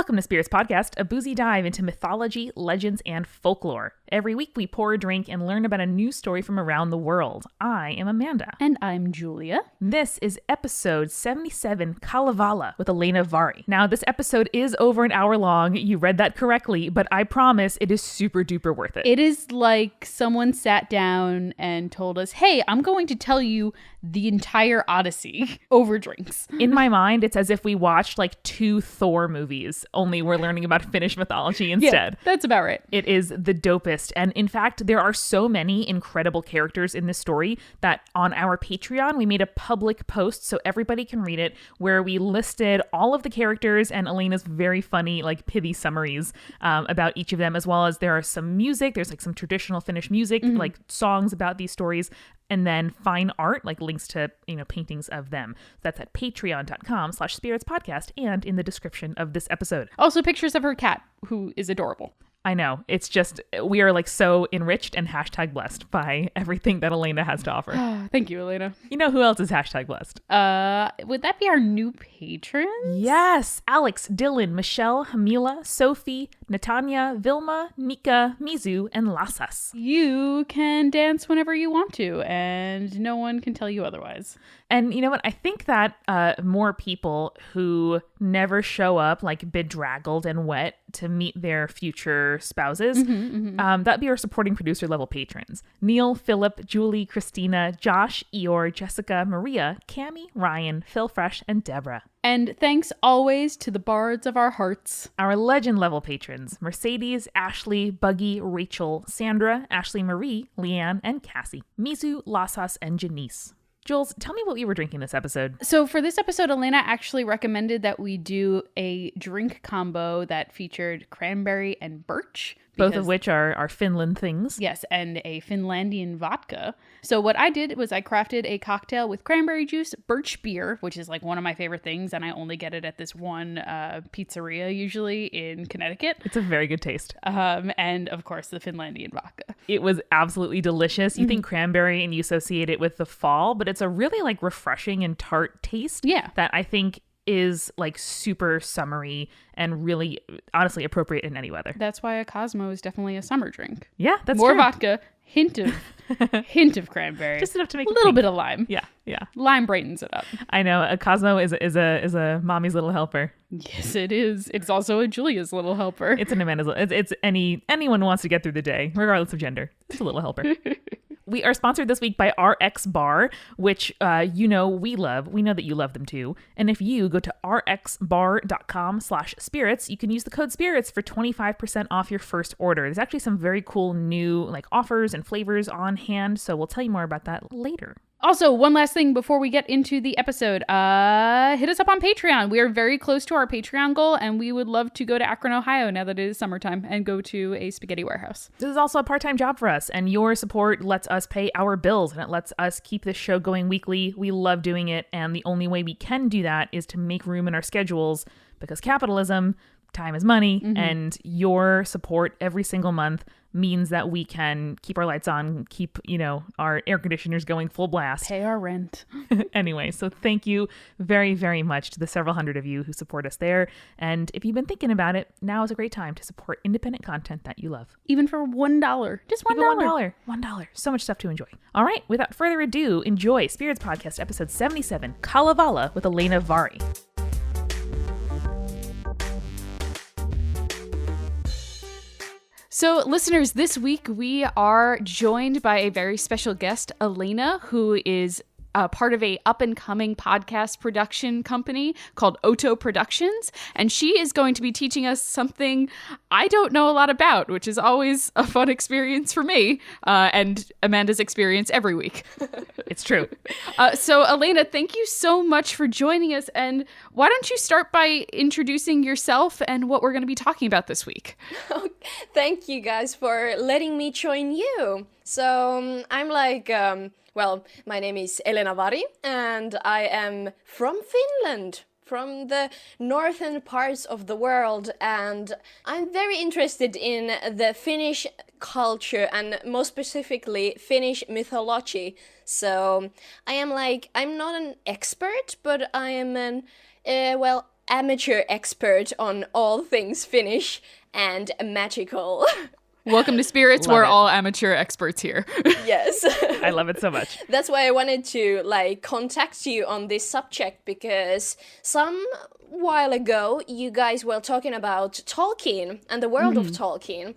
Welcome to Spirits Podcast, a boozy dive into mythology, legends, and folklore. Every week we pour a drink and learn about a new story from around the world. I am Amanda. And I'm Julia. This is episode 77, Kalevala, with Elena Varg. Now, this episode is over an hour long. You read that correctly, but I promise it is super duper worth it. It is like someone sat down and told us, hey, I'm going to tell you the entire Odyssey over drinks. In my mind, it's as if we watched like 2 Thor movies, only we're learning about Finnish mythology instead. Yeah, that's about right. It is the dopest. And in fact, there are so many incredible characters in this story that on our Patreon, we made a public post so everybody can read it, where we listed all of the characters and Elena's very funny, like pithy summaries about each of them, as well as there are some music. There's like some traditional Finnish music, like songs about these stories. And then fine art, like links to, paintings of them. That's at patreon.com/spiritspodcast and in the description of this episode. Also pictures of her cat, who is adorable. I know. It's just, we are like so enriched and #blessed by everything that Elena has to offer. Thank you, Elena. You know who else is #blessed? Would that be our new patrons? Yes. Alex, Dylan, Michelle, Hamila, Sophie, Natanya, Vilma, Nika, Mizu, and Lasas. You can dance whenever you want to, and no one can tell you otherwise. And you know what? I think that more people who never show up like bedraggled and wet to meet their future spouses, that'd be our supporting producer level patrons. Neil, Philip, Julie, Christina, Josh, Eeyore, Jessica, Maria, Cami, Ryan, Phil Fresh, and Deborah. And thanks always to the bards of our hearts. Our legend level patrons: Mercedes, Ashley, Buggy, Rachel, Sandra, Ashley Marie, Leanne, and Cassie, Mizu, Lasas, and Janice. Jules, tell me what you were drinking this episode. So for this episode, Elena actually recommended that we do a drink combo that featured cranberry and birch. Both of which are Finland things. Yes, and a Finlandian vodka. So what I did was I crafted a cocktail with cranberry juice, birch beer, which is like one of my favorite things, and I only get it at this one pizzeria usually in Connecticut. It's a very good taste. And of course, the Finlandian vodka. It was absolutely delicious. You think cranberry and you associate it with the fall, but it's a really like refreshing and tart taste. Yeah. That I think is like super summery and really honestly appropriate in any weather. That's why a Cosmo is definitely a summer drink. Yeah, that's more true. Vodka, hint of cranberry, just enough to make a little bit of lime. Yeah. Lime brightens it up. I know a Cosmo is a mommy's little helper. Yes, it is. It's also a Julia's little helper. It's an Amanda's. It's anyone who wants to get through the day, regardless of gender. It's a little helper. We are sponsored this week by RX Bar, which we love. We know that you love them too. And if you go to rxbar.com/spirits, you can use the code spirits for 25% off your first order. There's actually some very cool new like offers and flavors on hand, so we'll tell you more about that later. Also, one last thing before we get into the episode, hit us up on Patreon. We are very close to our Patreon goal, and we would love to go to Akron, Ohio, now that it is summertime, and go to a spaghetti warehouse. This is also a part-time job for us, and your support lets us pay our bills, and it lets us keep this show going weekly. We love doing it, and the only way we can do that is to make room in our schedules, because capitalism, time is money, and your support every single month means that we can keep our lights on, keep, our air conditioners going full blast. Pay our rent. Anyway, so thank you very, very much to the several hundred of you who support us there. And if you've been thinking about it, now is a great time to support independent content that you love. Even for $1. Just $1. $1. So much stuff to enjoy. All right, without further ado, enjoy Spirits Podcast episode 77, Kalevala with Elena Varg. So, listeners, this week we are joined by a very special guest, Elena, who is part of a up-and-coming podcast production company called Oto Productions, and she is going to be teaching us something I don't know a lot about, which is always a fun experience for me, and Amanda's experience every week. It's true. So, Elena, thank you so much for joining us, and why don't you start by introducing yourself and what we're going to be talking about this week? Thank you guys for letting me join you. So, I'm like... my name is Elena Varg, and I am from Finland, from the northern parts of the world, and I'm very interested in the Finnish culture, and more specifically, Finnish mythology. So, I'm not an expert, but I am amateur expert on all things Finnish and magical. Welcome to Spirits. Love We're it. all amateur experts here. Yes. I love it so much. That's why I wanted to contact you on this subject, because some while ago you guys were talking about Tolkien and the world of Tolkien,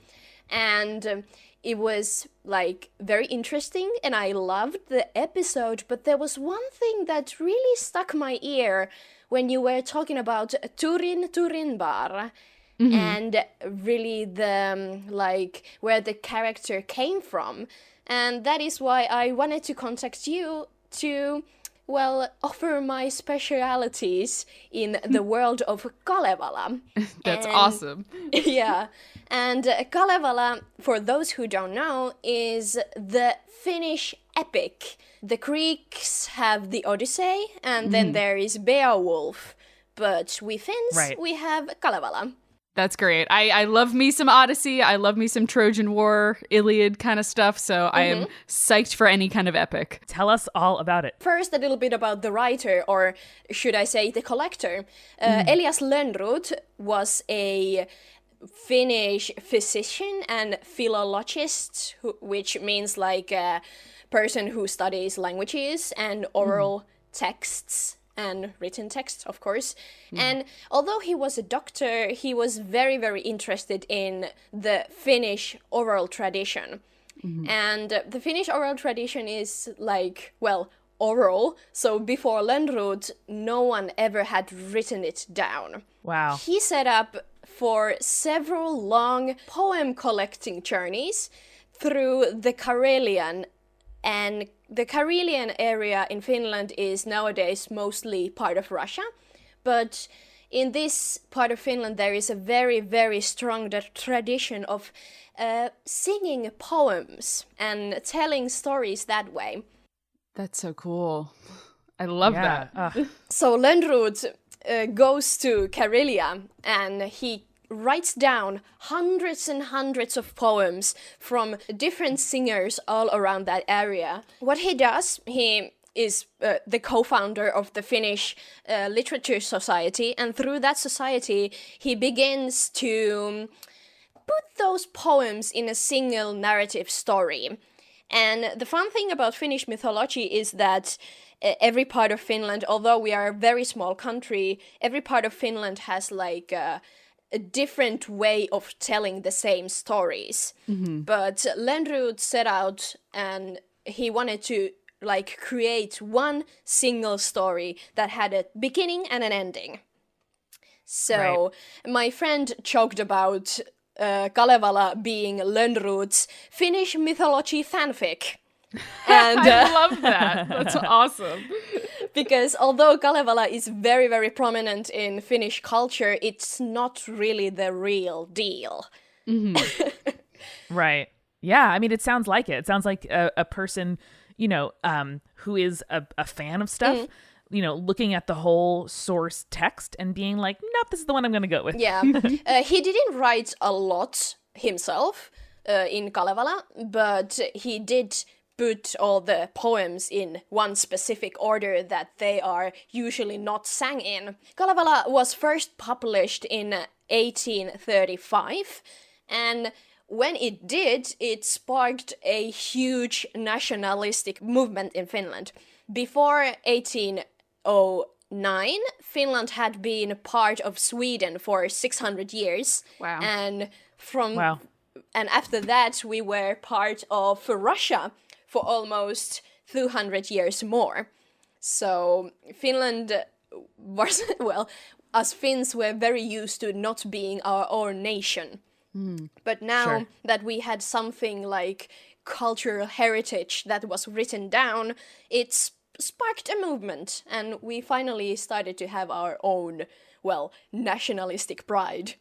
and it was very interesting and I loved the episode, but there was one thing that really stuck my ear when you were talking about Turinbar. And really the where the character came from, and that is why I wanted to contact you to offer my specialities in the world of Kalevala. That's awesome. Yeah, and Kalevala, for those who don't know, is the Finnish epic. The Greeks have the Odyssey, and then there is Beowulf, but we Finns, we have Kalevala. That's great. I love me some Odyssey. I love me some Trojan War, Iliad kind of stuff. So I am psyched for any kind of epic. Tell us all about it. First, a little bit about the writer, or should I say the collector. Elias Lönnrot was a Finnish physician and philologist, which means a person who studies languages and oral texts. And written text, of course. And although he was a doctor, he was very, very interested in the Finnish oral tradition. And the Finnish oral tradition is oral. So before Lönnrot, no one ever had written it down. Wow. He set up for several long poem collecting journeys through the Karelian, and the Karelian area in Finland is nowadays mostly part of Russia, but in this part of Finland there is a very, very strong tradition of singing poems and telling stories that way. That's so cool. I love that. So Lönnrot goes to Karelia and he writes down hundreds and hundreds of poems from different singers all around that area. What he does, he is the co-founder of the Finnish Literature Society, and through that society he begins to put those poems in a single narrative story. And the fun thing about Finnish mythology is that every part of Finland, although we are a very small country, every part of Finland has a different way of telling the same stories. But Lönnrot set out and he wanted to create one single story that had a beginning and an ending. So my friend joked about Kalevala being Lönnrot's Finnish mythology fanfic. And I love that. That's awesome. Because although Kalevala is very, very prominent in Finnish culture, it's not really the real deal. Right. Yeah. I mean, it sounds like it. It sounds like a person, who is a fan of stuff, looking at the whole source text and being like, nope, this is the one I'm going to go with. Yeah. He didn't write a lot himself in Kalevala, but he did put all the poems in one specific order that they are usually not sang in. Kalevala was first published in 1835, and when it did, it sparked a huge nationalistic movement in Finland. Before 1809, Finland had been part of Sweden for 600 years. Wow. And after that, we were part of Russia for almost 200 years more. So Finland was, us Finns were very used to not being our own nation. But now that we had something like cultural heritage that was written down, it sparked a movement, and we finally started to have our own, nationalistic pride.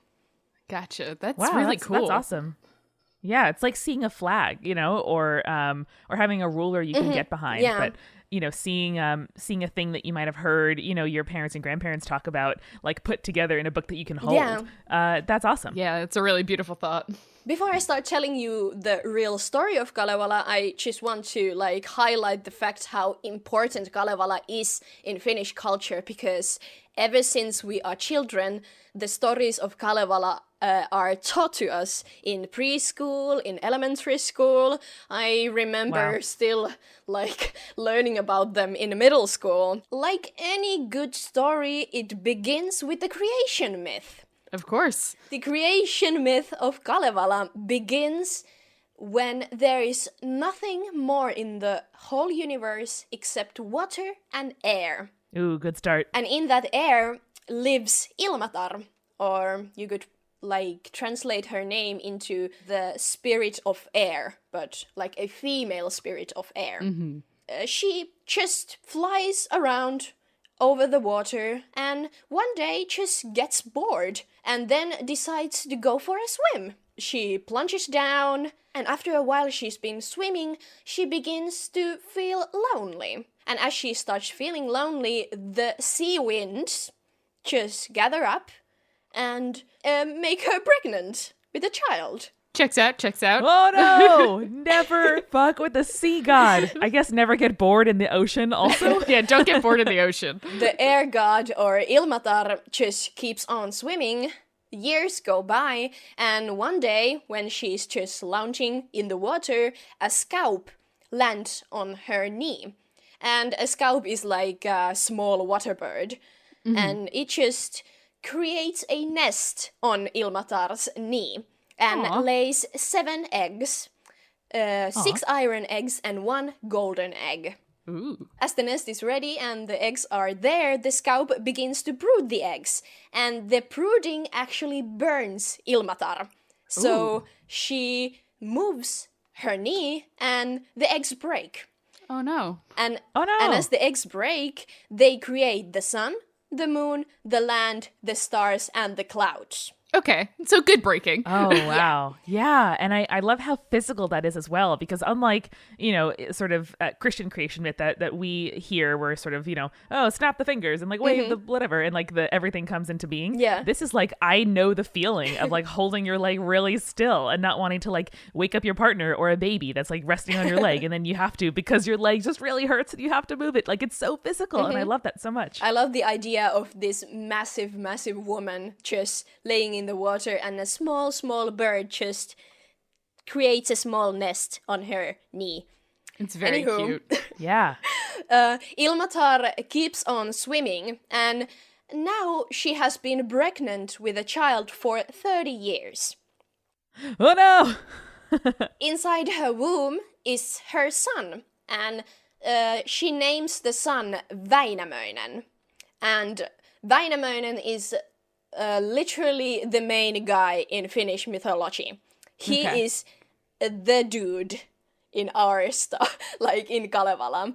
Gotcha. That's Wow, really cool. That's awesome. Yeah, it's like seeing a flag, or having a ruler you can get behind. Yeah. But seeing a thing that you might have heard, your parents and grandparents talk about, put together in a book that you can hold. Yeah. That's awesome. Yeah, it's a really beautiful thought. Before I start telling you the real story of Kalevala, I just want to highlight the fact how important Kalevala is in Finnish culture, because ever since we are children, the stories of Kalevala are taught to us in preschool, in elementary school. I remember still learning about them in middle school. Like any good story, it begins with the creation myth. Of course. The creation myth of Kalevala begins when there is nothing more in the whole universe except water and air. Ooh, good start. And in that air lives Ilmatar, or you could translate her name into the spirit of air, but like a female spirit of air. Mm-hmm. She just flies around over the water and one day just gets bored and then decides to go for a swim. She plunges down, and after a while she's been swimming, she begins to feel lonely. And as she starts feeling lonely, the sea winds just gather up and make her pregnant with a child. Checks out. Oh no! Never fuck with the sea god. I guess never get bored in the ocean also. Yeah, don't get bored in the ocean. The air god, or Ilmatar, just keeps on swimming. Years go by, and one day, when she's just lounging in the water, a scaup lands on her knee. And a scaup is like a small water bird. Mm-hmm. And it just creates a nest on Ilmatar's knee and lays 7 eggs, 6 iron eggs and 1 golden egg. Ooh. As the nest is ready and the eggs are there, the scaup begins to brood the eggs. And the brooding actually burns Ilmatar. So she moves her knee and the eggs break. Oh no. And as the eggs break, they create the sun, the moon, the land, the stars, and the clouds. Okay, so good breaking. Oh, wow. Yeah, and I love how physical that is as well, because unlike, sort of Christian creation myth that we hear where sort of, snap the fingers and wave the whatever and the everything comes into being. Yeah. This is I know the feeling of holding your leg really still and not wanting to wake up your partner or a baby that's resting on your leg, and then you have to, because your leg just really hurts and you have to move it. It's so physical, and I love that so much. I love the idea of this massive woman just laying in the water, and a small bird just creates a small nest on her knee. It's very cute. Yeah. Ilmatar keeps on swimming, and now she has been pregnant with a child for 30 years. Oh no! Inside her womb is her son, and she names the son Väinämöinen. And Väinämöinen is literally the main guy in Finnish mythology. He is the dude in our stuff, in Kalevala.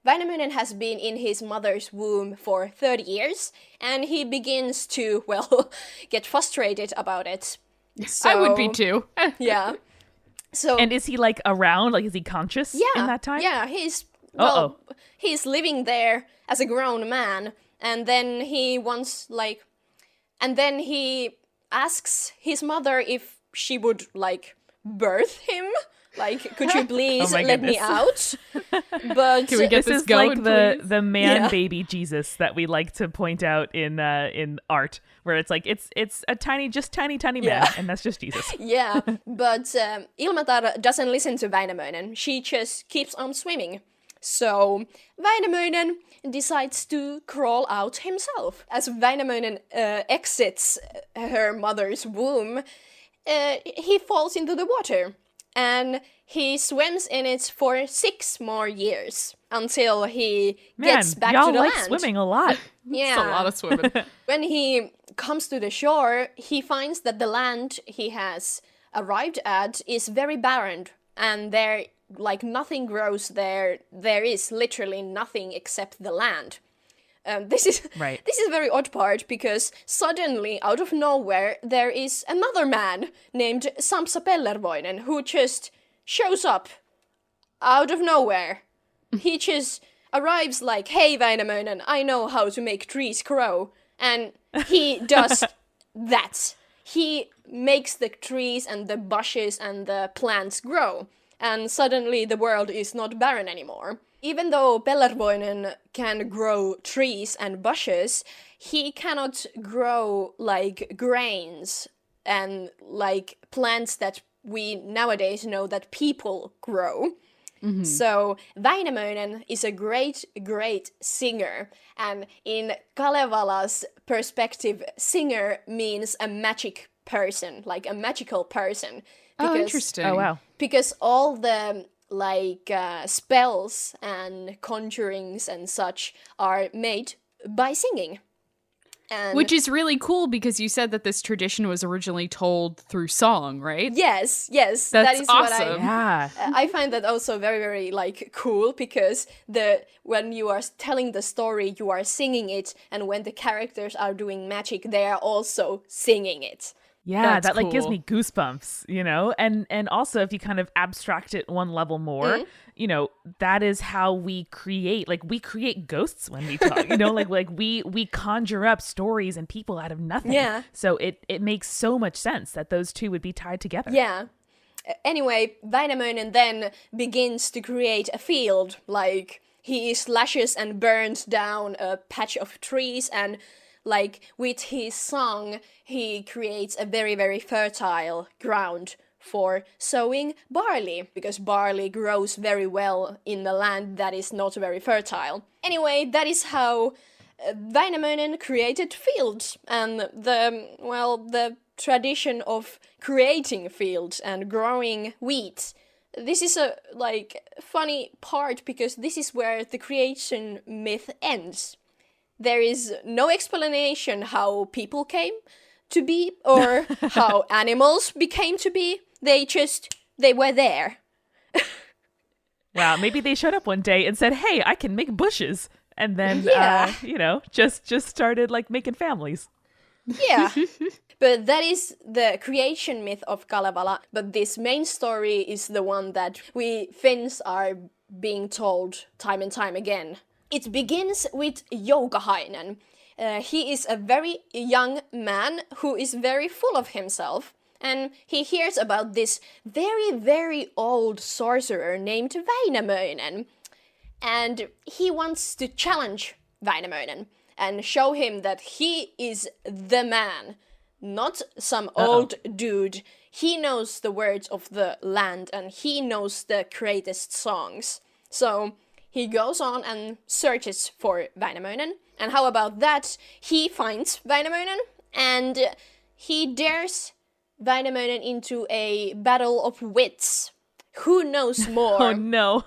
Väinämöinen has been in his mother's womb for 30 years, and he begins to, get frustrated about it. So, I would be too. Yeah. So, and is he around? Is he conscious in that time? Yeah, he's living there as a grown man, and then he wants and then he asks his mother if she would birth him. Could you please let me out? But can we get this going, the man baby Jesus that we like to point out in art, where it's it's a tiny man, and that's just Jesus. Yeah, but Ilmatar doesn't listen to Väinämöinen. She just keeps on swimming. So Väinämöinen decides to crawl out himself. As Väinämöinen exits her mother's womb, he falls into the water. And he swims in it for 6 more years until he gets back to the land. Y'all swimming a lot. Yeah. It's a lot of swimming. When he comes to the shore, he finds that the land he has arrived at is very barren, and there nothing grows there. There is literally nothing except the land. This is a very odd part, because suddenly, out of nowhere, there is another man named Sampo Pellervoinen who just shows up out of nowhere. He just arrives hey Väinämöinen, I know how to make trees grow. And he does that he makes the trees and the bushes and the plants grow. And suddenly the world is not barren anymore. Even though Pellervoinen can grow trees and bushes, he cannot grow like grains and like plants that we nowadays know that people grow. So Väinämöinen is a great, great singer. And in Kalevala's perspective, singer means a magic person, like a magical person. Oh, interesting. Oh, wow. Because all the spells and conjurings and such are made by singing. And Which is really cool because you said that this tradition was originally told through song, right? yes, that That's is awesome. what Yeah. I find that also very, very like cool because when you are telling the story, you are singing it, and when the characters are doing magic, they are also singing it. Yeah, That's that like gives cool. me goosebumps, you know? And also if you kind of abstract it one level more, you know, that is how we create ghosts when we talk, you know, like we conjure up stories and people out of nothing. Yeah. So it makes so much sense that those two would be tied together. Yeah. Anyway, Väinämöinen then begins to create a field, like he slashes and burns down a patch of trees, and like with his song, he creates a very, very fertile ground for sowing barley, because barley grows very well in the land that is not very fertile. Anyway, that is how Väinämöinen created fields, and the tradition of creating fields and growing wheat. This is a funny part because this is where the creation myth ends. There is no explanation how people came to be or how animals became to be. They were there. Wow, maybe they showed up one day and said, "Hey, I can make bushes." And then you know, just started like making families. Yeah. But that is the creation myth of Kalevala, but this main story is the one that we Finns are being told time and time again. It begins with Joukahainen. He is a very young man who is very full of himself, and he hears about this very, very old sorcerer named Väinämöinen. And he wants to challenge Väinämöinen and show him that he is the man, not some old dude. He knows the words of the land and he knows the greatest songs. So he goes on and searches for Väinämöinen. And how about that? He finds Väinämöinen and he dares Väinämöinen into a battle of wits. Who knows more? Oh no.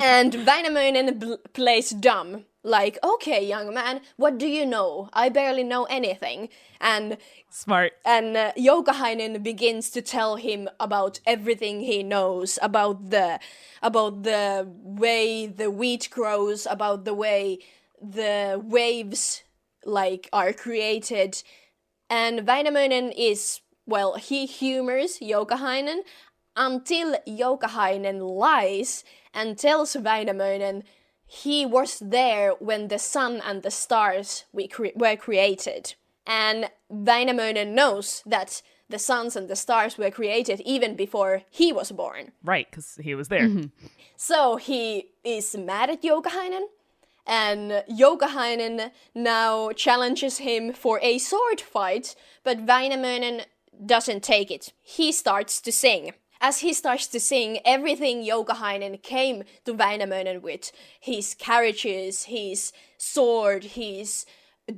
And Väinämöinen plays dumb. Like, okay, young man, what do you know? I barely know anything. And Smart. And Joukahainen begins to tell him about everything he knows, about the way the wheat grows, about the way the waves are created. And Väinämöinen he humors Joukahainen until Joukahainen lies and tells Väinämöinen he was there when the sun and the stars were created. And Väinämöinen knows that the suns and the stars were created even before he was born. Right, because he was there. Mm-hmm. So he is mad at Joukahainen, and Joukahainen now challenges him for a sword fight, but Väinämöinen doesn't take it. He starts to sing. As he starts to sing, everything Joukahainen came to Väinämöinen with, his carriages, his sword, his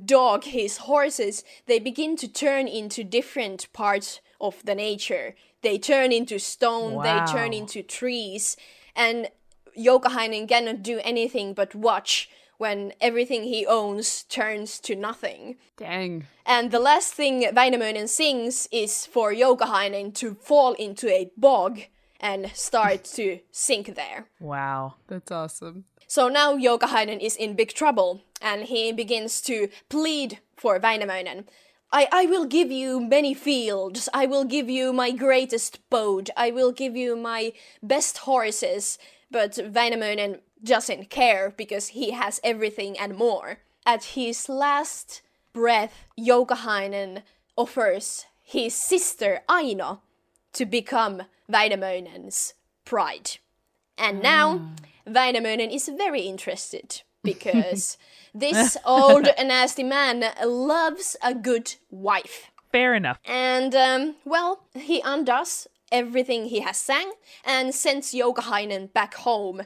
dog, his horses, they begin to turn into different parts of the nature. They turn into stone, Wow. they turn into trees, and Joukahainen cannot do anything but watch when everything he owns turns to nothing. Dang. And the last thing Väinämöinen sings is for Joukahainen to fall into a bog and start to sink there. Wow. That's awesome. So now Joukahainen is in big trouble, and he begins to plead for Väinämöinen. I will give you many fields, I will give you my greatest boat, I will give you my best horses, but Väinämöinen doesn't care because he has everything and more. At his last breath, Joukahainen offers his sister Aino to become Väinämöinen's bride. And now Väinämöinen is very interested because this old nasty man loves a good wife. Fair enough. And, he undoes everything he has sang and sends Joukahainen back home,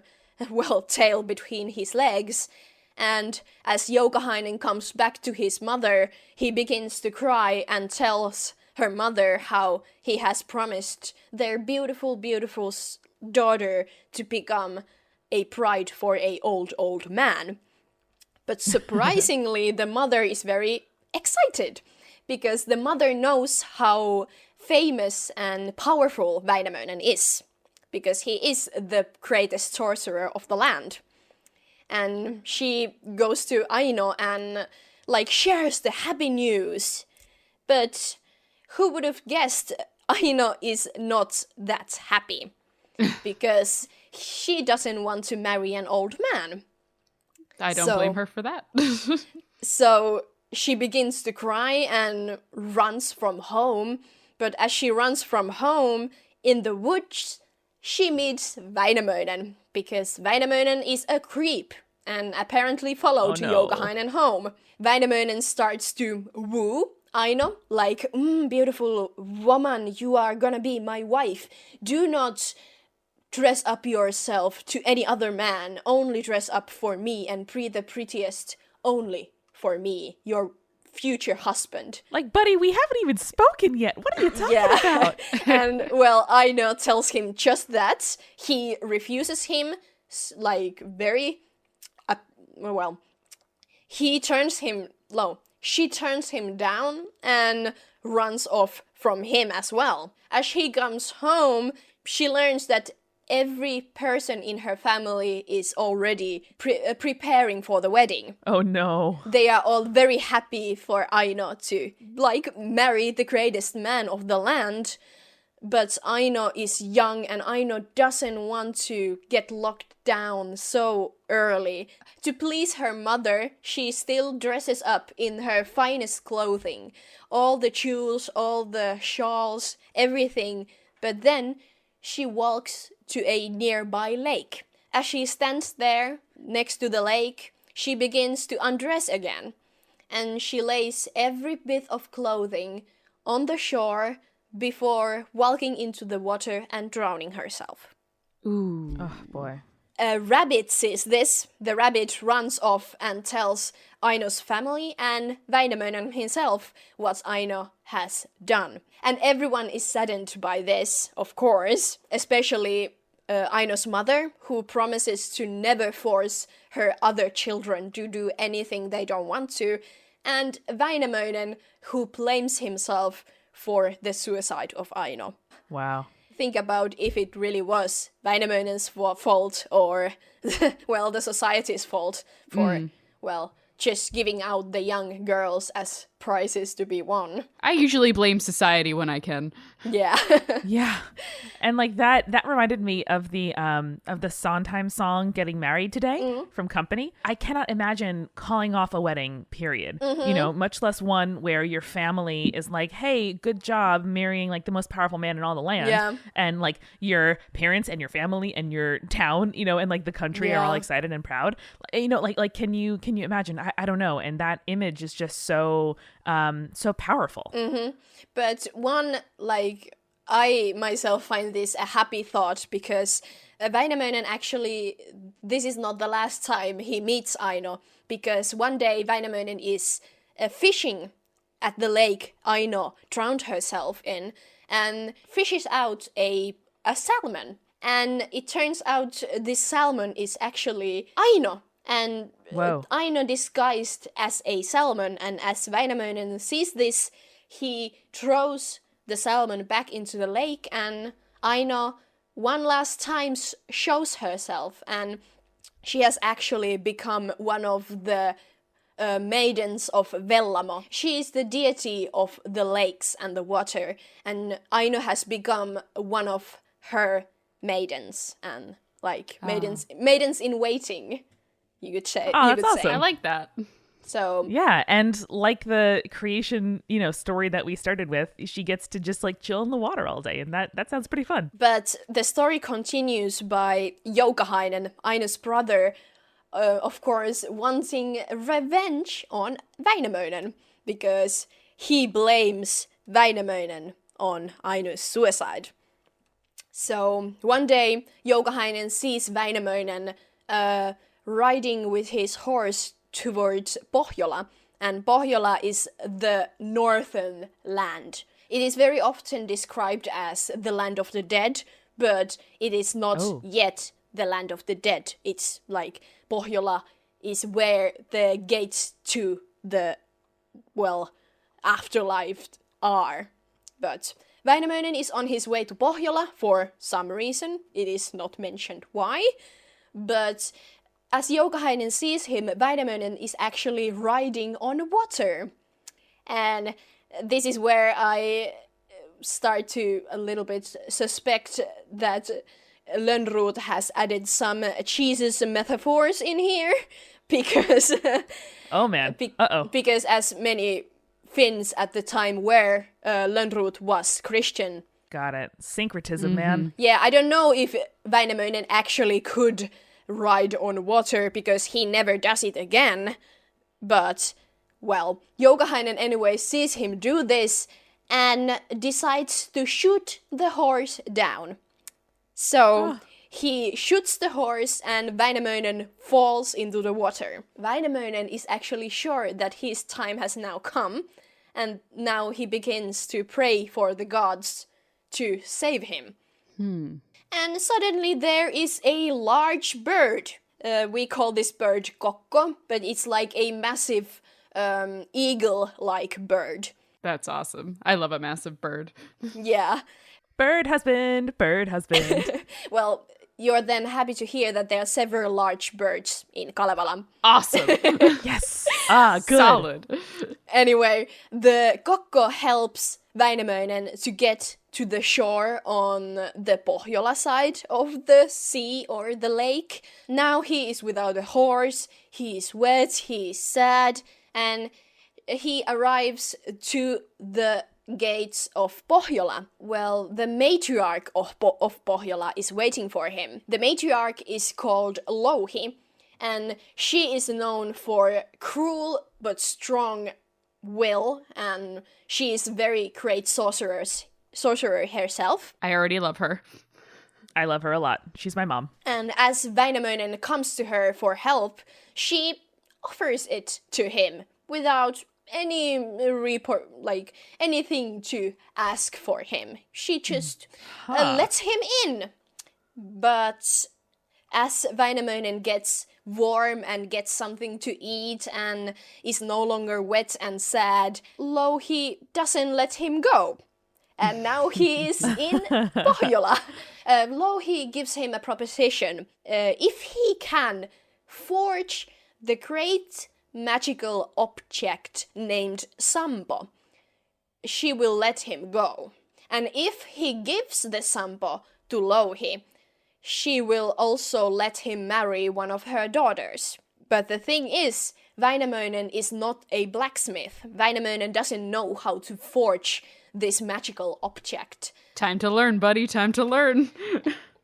tail between his legs. And as Joukahainen comes back to his mother, he begins to cry and tells her mother how he has promised their beautiful, beautiful daughter to become a bride for a old man. But surprisingly, the mother is very excited because the mother knows how famous and powerful Väinämöinen is, because he is the greatest sorcerer of the land. And she goes to Aino and shares the happy news. But who would have guessed Aino is not that happy? Because she doesn't want to marry an old man. I don't blame her for that. So she begins to cry and runs from home. But as she runs from home in the woods, she meets Väinämöinen, because Väinämöinen is a creep and apparently followed Joukahainen home. Väinämöinen starts to woo Aino, beautiful woman, you are gonna be my wife. Do not dress up yourself to any other man, only dress up for me and be the prettiest only for me, your future husband. Buddy, we haven't even spoken yet. What are you talking about? And, Aino tells him just that. He refuses him, he turns him low. She turns him down and runs off from him as well. As she comes home, she learns that every person in her family is already preparing for the wedding. Oh no. They are all very happy for Aino to, marry the greatest man of the land. But Aino is young and Aino doesn't want to get locked down so early. To please her mother, she still dresses up in her finest clothing. All the jewels, all the shawls, everything. But then she walks to a nearby lake. As she stands there next to the lake, she begins to undress again. And she lays every bit of clothing on the shore before walking into the water and drowning herself. Ooh. Oh, boy. A rabbit sees this. The rabbit runs off and tells Aino's family and Väinämöinen himself what Aino has done. And everyone is saddened by this, of course, especially Aino's mother, who promises to never force her other children to do anything they don't want to, and Väinämöinen, who blames himself for the suicide of Aino. Wow. Think about if it really was Väinämöinen's fault or, the society's fault for, just giving out the young girls as prizes to be won. I usually blame society when I can. Yeah. Yeah. And that reminded me of the Sondheim song Getting Married Today from Company. I cannot imagine calling off a wedding, period. Much less one where your family is like, hey, good job marrying the most powerful man in all the land. Yeah. And your parents and your family and your town, and the country are all excited and proud. Can you imagine? I don't know. And that image is just so powerful. Mm-hmm. But one, I myself find this a happy thought because Väinämöinen actually, this is not the last time he meets Aino, because one day Väinämöinen is fishing at the lake Aino drowned herself in and fishes out a salmon. And it turns out this salmon is actually Aino. And Aino disguised as a salmon, and as Väinämöinen sees this, he throws the salmon back into the lake, and Aino one last time shows herself, and she has actually become one of the maidens of Vellamo. She is the deity of the lakes and the water, and Aino has become one of her maidens, and maidens in waiting. You could say. Oh, you that's could awesome. say. I like that. So Yeah, and like the creation, story that we started with, she gets to just like chill in the water all day, and that sounds pretty fun. but the story continues by Joukahainen, Aino's brother, of course, wanting revenge on Väinämöinen because he blames Väinämöinen on Aino's suicide. So one day, Joukahainen sees Väinämöinen riding with his horse towards Pohjola, and Pohjola is the northern land. It is very often described as the land of the dead, but it is not yet the land of the dead. It's like Pohjola is where the gates to the, afterlife are. But Väinämöinen is on his way to Pohjola for some reason. It is not mentioned why. But as Joukahainen sees him, Väinämöinen is actually riding on water. And this is where I start to a little bit suspect that Lönnrot has added some Jesus metaphors in here. Because... oh man, Because as many Finns at the time were, Lönnrot was Christian. Got it. Syncretism, man. Yeah, I don't know if Väinämöinen actually could ride on water because he never does it again. But, Joukahainen anyway sees him do this and decides to shoot the horse down. So he shoots the horse and Väinämöinen falls into the water. Väinämöinen is actually sure that his time has now come, and now he begins to pray for the gods to save him. And suddenly there is a large bird. We call this bird kokko, but it's like a massive eagle-like bird. That's awesome. I love a massive bird. Yeah. Bird husband. Well, you're then happy to hear that there are several large birds in Kalevala. Awesome. Yes. Good. Solid. Anyway, the kokko helps Väinämöinen to get to the shore on the Pohjola side of the sea or the lake. Now he is without a horse, he is wet, he is sad, and he arrives to the gates of Pohjola. Well, the matriarch of Pohjola is waiting for him. The matriarch is called Louhi, and she is known for cruel but strong will, and she is very great sorcerer herself. I already love her. I love her a lot. She's my mom. And as Väinämöinen comes to her for help, she offers it to him without any anything to ask for him. She just lets him in. But as Väinämöinen gets warm and gets something to eat and is no longer wet and sad, Louhi doesn't let him go. And now he is in Pohjola. Louhi gives him a proposition. If he can forge the great magical object named Sampo, she will let him go. And if he gives the Sampo to Louhi, she will also let him marry one of her daughters. But the thing is, Väinämöinen is not a blacksmith. Väinämöinen doesn't know how to forge this magical object. Time to learn, buddy. Time to learn.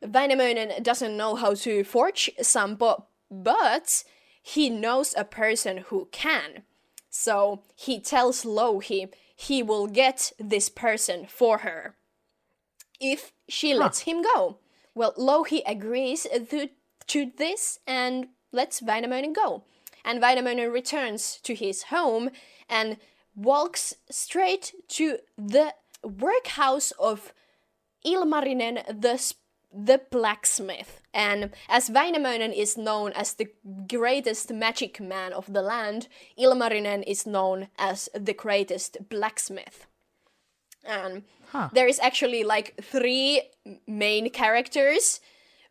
Väinämöinen doesn't know how to forge Sampo, but he knows a person who can. So he tells Louhi he will get this person for her if she lets him go. Well, Louhi agrees to this and lets Väinämöinen go. And Väinämöinen returns to his home and walks straight to the workhouse of Ilmarinen the blacksmith. And as Väinämöinen is known as the greatest magic man of the land, Ilmarinen is known as the greatest blacksmith. And there is actually like 3 main characters,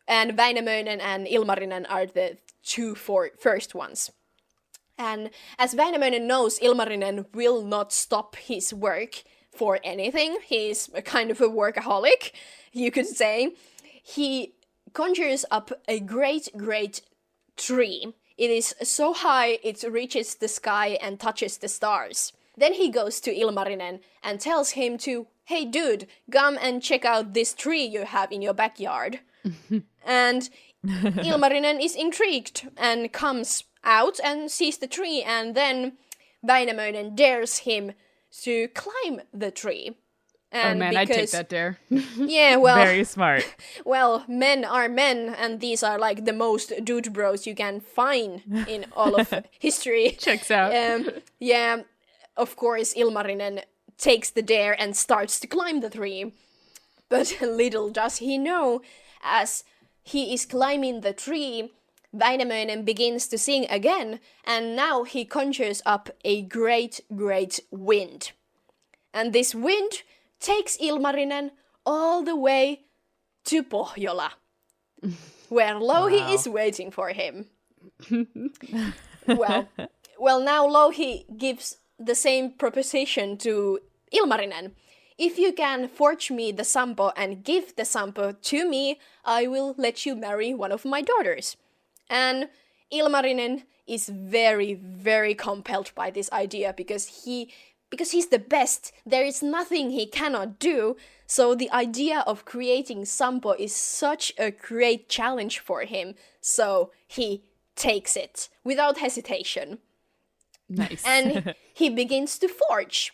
and Väinämöinen and Ilmarinen are the 2 first ones. And as Väinämöinen knows, Ilmarinen will not stop his work for anything. He's a kind of a workaholic, you could say. He conjures up a great tree It is so high it reaches the sky and touches the stars. Then he goes to Ilmarinen and tells him to, hey dude, come and check out this tree you have in your backyard. And Ilmarinen is intrigued and comes out and sees the tree, and then Väinämöinen dares him to climb the tree. And I'd take that dare. Yeah, well... Very smart. Well, men are men, and these are like the most dude bros you can find in all of history. Checks out. Yeah, of course, Ilmarinen takes the dare and starts to climb the tree. But little does he know, as he is climbing the tree, Väinämöinen begins to sing again, and now he conjures up a great, great wind. And this wind takes Ilmarinen all the way to Pohjola, where Louhi is waiting for him. Well, now Louhi gives the same proposition to Ilmarinen. If you can forge me the Sampo and give the Sampo to me, I will let you marry one of my daughters. And Ilmarinen is very, very compelled by this idea because he's the best. There is nothing he cannot do. So the idea of creating Sampo is such a great challenge for him. So he takes it without hesitation. Nice. And he begins to forge.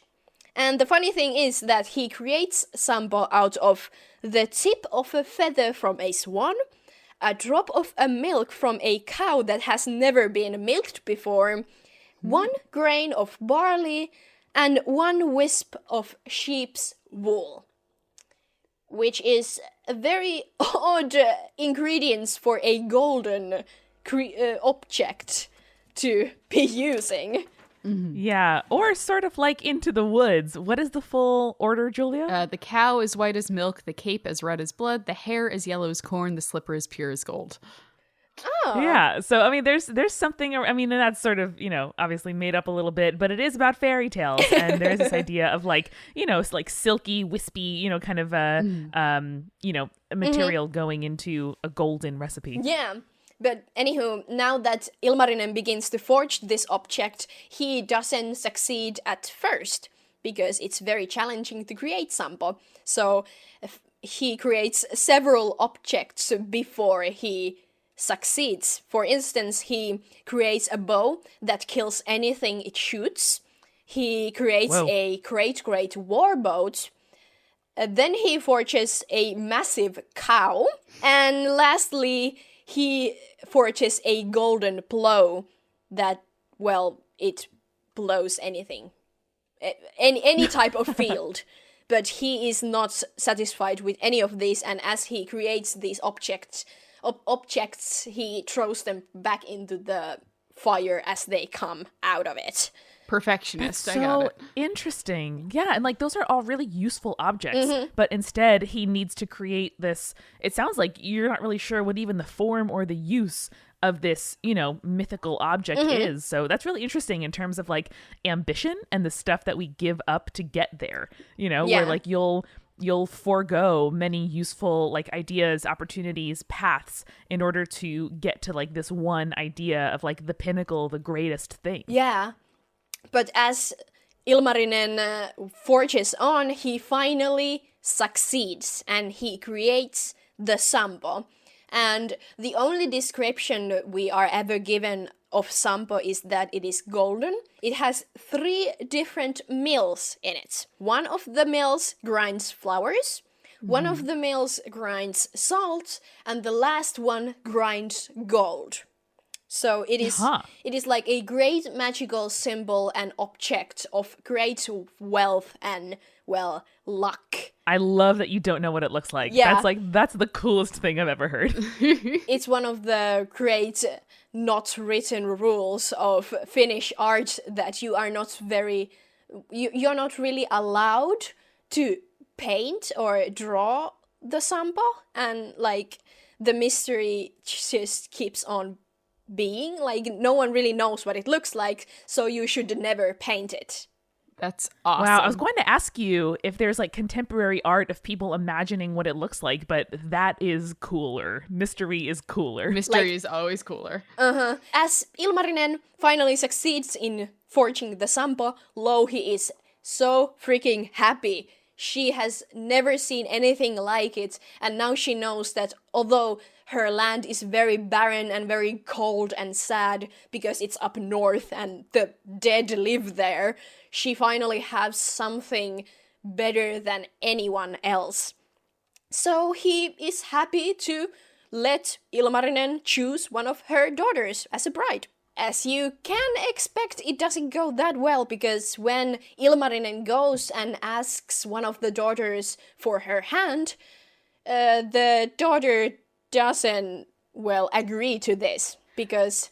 And the funny thing is that he creates Sampo out of the tip of a feather from a swan, a drop of a milk from a cow that has never been milked before, 1 grain of barley, and 1 wisp of sheep's wool. Which is a very odd ingredients for a golden object to be using. Yeah, or sort of like Into the Woods. What is the full order, Julia? The cow is white as milk, the cape as red as blood, the hair as yellow as corn, the slipper as pure as gold. Oh. Yeah, so I mean, there's something. I mean, and that's sort of obviously made up a little bit, but it is about fairy tales, and there's this idea of like like silky, wispy, kind of material going into a golden recipe. Yeah. But anywho, now that Ilmarinen begins to forge this object, he doesn't succeed at first, because it's very challenging to create Sampo. So he creates several objects before he succeeds. For instance, he creates a bow that kills anything it shoots. He creates a great war boat. Then he forges a massive cow. And lastly, he forges a golden plow that, it plows anything. Any type of field. But he is not satisfied with any of these, and as he creates these objects, he throws them back into the fire as they come out of it. Perfectionist. That's I got it. Interesting. Yeah, and like those are all really useful objects, but instead he needs to create this. It sounds like you're not really sure what even the form or the use of this, mythical object is. So that's really interesting in terms of like ambition and the stuff that we give up to get there. Where like you'll forego many useful like ideas, opportunities, paths in order to get to like this one idea of like the pinnacle, the greatest thing. Yeah. But as Ilmarinen forges on, he finally succeeds and he creates the Sampo. And the only description we are ever given of Sampo is that it is golden. It has 3 different mills in it. One of the mills grinds flowers, one of the mills grinds salt, and the last one grinds gold. So it is like a great magical symbol and object of great wealth and, luck. I love that you don't know what it looks like. Yeah. That's the coolest thing I've ever heard. It's one of the great not written rules of Finnish art that you are not you're not really allowed to paint or draw the Sampo, and like the mystery just keeps on being like no one really knows what it looks like, so you should never paint it. That's awesome. Wow, I was going to ask you if there's like contemporary art of people imagining what it looks like, but that is cooler. Mystery is cooler. Mystery is always cooler. As Ilmarinen finally succeeds in forging the Sampo, Louhi is so freaking happy. She has never seen anything like it, and now she knows that although her land is very barren and very cold and sad because it's up north and the dead live there, she finally has something better than anyone else. So he is happy to let Ilmarinen choose one of her daughters as a bride. As you can expect, it doesn't go that well, because when Ilmarinen goes and asks one of the daughters for her hand, the daughter doesn't, agree to this, because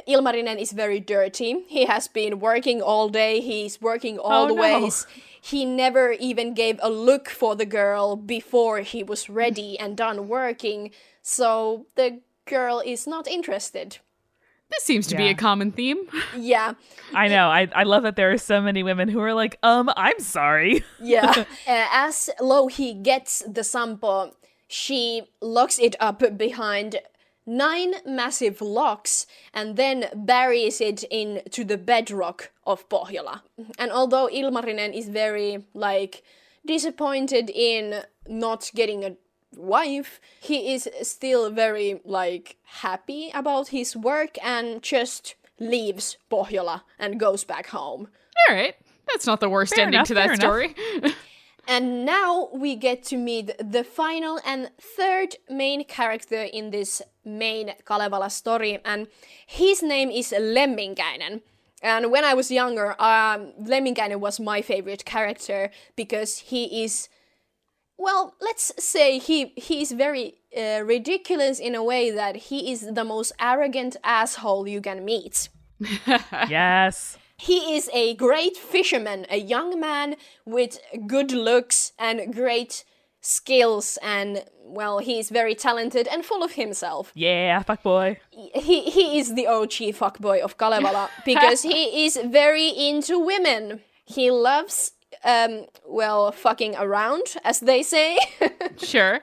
Ilmarinen is very dirty. He has been working all day, he's working all the ways. He never even gave a look for the girl before he was ready and done working, so the girl is not interested. This seems to be a common theme. Yeah. I know. I love that there are so many women who are like, I'm sorry. Yeah. As Louhi gets the Sampo, she locks it up behind 9 massive locks and then buries it into the bedrock of Pohjola. And although Ilmarinen is very, disappointed in not getting a wife, he is still very, happy about his work and just leaves Pohjola and goes back home. All right. That's not the worst Fair ending enough, to that fair story. And now we get to meet the final and third main character in this main Kalevala story, and his name is Lemminkainen. And when I was younger, Lemminkainen was my favorite character because he is, let's say he's very ridiculous in a way that he is the most arrogant asshole you can meet. Yes. He is a great fisherman, a young man with good looks and great skills, and, he is very talented and full of himself. Yeah, fuckboy. He is the OG fuckboy of Kalevala, because he is very into women. He loves, fucking around, as they say. Sure.